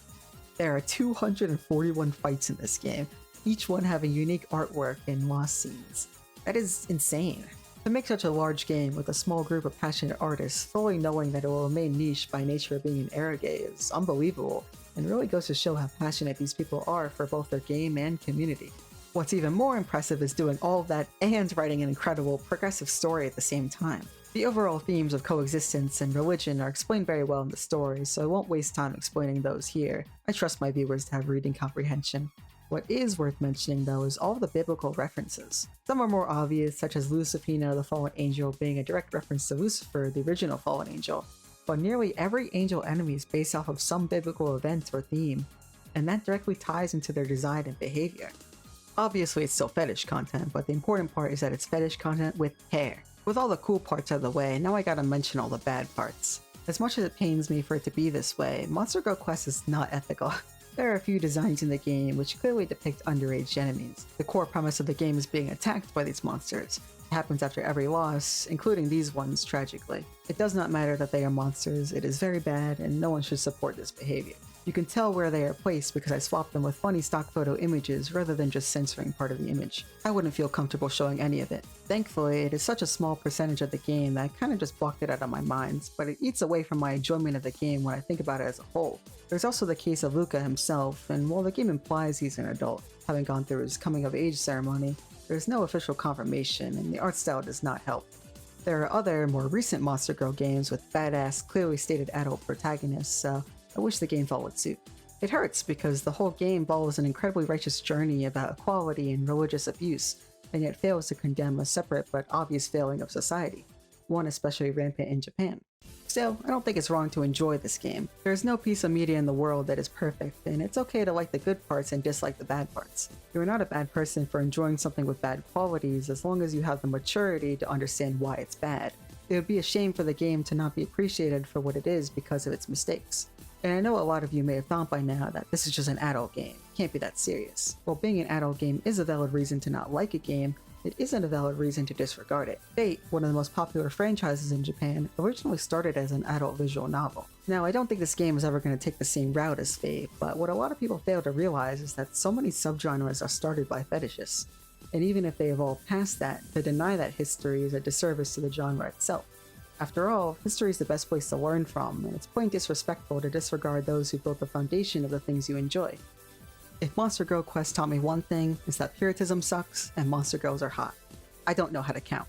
There are 241 fights in this game, each one having unique artwork and lost scenes. That is insane. To make such a large game with a small group of passionate artists, fully knowing that it will remain niche by nature of being an Arrogate is unbelievable, and really goes to show how passionate these people are for both their game and community. What's even more impressive is doing all of that and writing an incredible, progressive story at the same time. The overall themes of coexistence and religion are explained very well in the story, so I won't waste time explaining those here. I trust my viewers to have reading comprehension. What is worth mentioning though is all the biblical references. Some are more obvious, such as Lucifina the Fallen Angel being a direct reference to Lucifer, the original fallen angel, but nearly every angel enemy is based off of some biblical event or theme, and that directly ties into their design and behavior. Obviously it's still fetish content, but the important part is that it's fetish content with care. With all the cool parts out of the way, now I gotta mention all the bad parts. As much as it pains me for it to be this way, Monster Girl Quest is not ethical. There are a few designs in the game which clearly depict underage enemies. The core premise of the game is being attacked by these monsters. It happens after every loss, including these ones, tragically. It does not matter that they are monsters, it is very bad, and no one should support this behavior. You can tell where they are placed because I swapped them with funny stock photo images rather than just censoring part of the image. I wouldn't feel comfortable showing any of it. Thankfully, it is such a small percentage of the game that I kinda just blocked it out of my mind, but it eats away from my enjoyment of the game when I think about it as a whole. There's also the case of Luca himself, and while the game implies he's an adult, having gone through his coming of age ceremony, there's no official confirmation and the art style does not help. There are other, more recent Monster Girl games with badass, clearly stated adult protagonists, so I wish the game followed suit. It hurts because the whole game follows an incredibly righteous journey about equality and religious abuse, and yet fails to condemn a separate but obvious failing of society, one especially rampant in Japan. Still, I don't think it's wrong to enjoy this game. There's no piece of media in the world that is perfect, and it's okay to like the good parts and dislike the bad parts. You're not a bad person for enjoying something with bad qualities as long as you have the maturity to understand why it's bad. It would be a shame for the game to not be appreciated for what it is because of its mistakes. And I know a lot of you may have thought by now that this is just an adult game, it can't be that serious. While being an adult game is a valid reason to not like a game, it isn't a valid reason to disregard it. Fate, one of the most popular franchises in Japan, originally started as an adult visual novel. Now, I don't think this game is ever going to take the same route as Fate, but what a lot of people fail to realize is that so many subgenres are started by fetishists. And even if they evolve past that, to deny that history is a disservice to the genre itself. After all, history is the best place to learn from, and it's plain disrespectful to disregard those who built the foundation of the things you enjoy. If Monster Girl Quest taught me one thing, it's that puritanism sucks and monster girls are hot. I don't know how to count.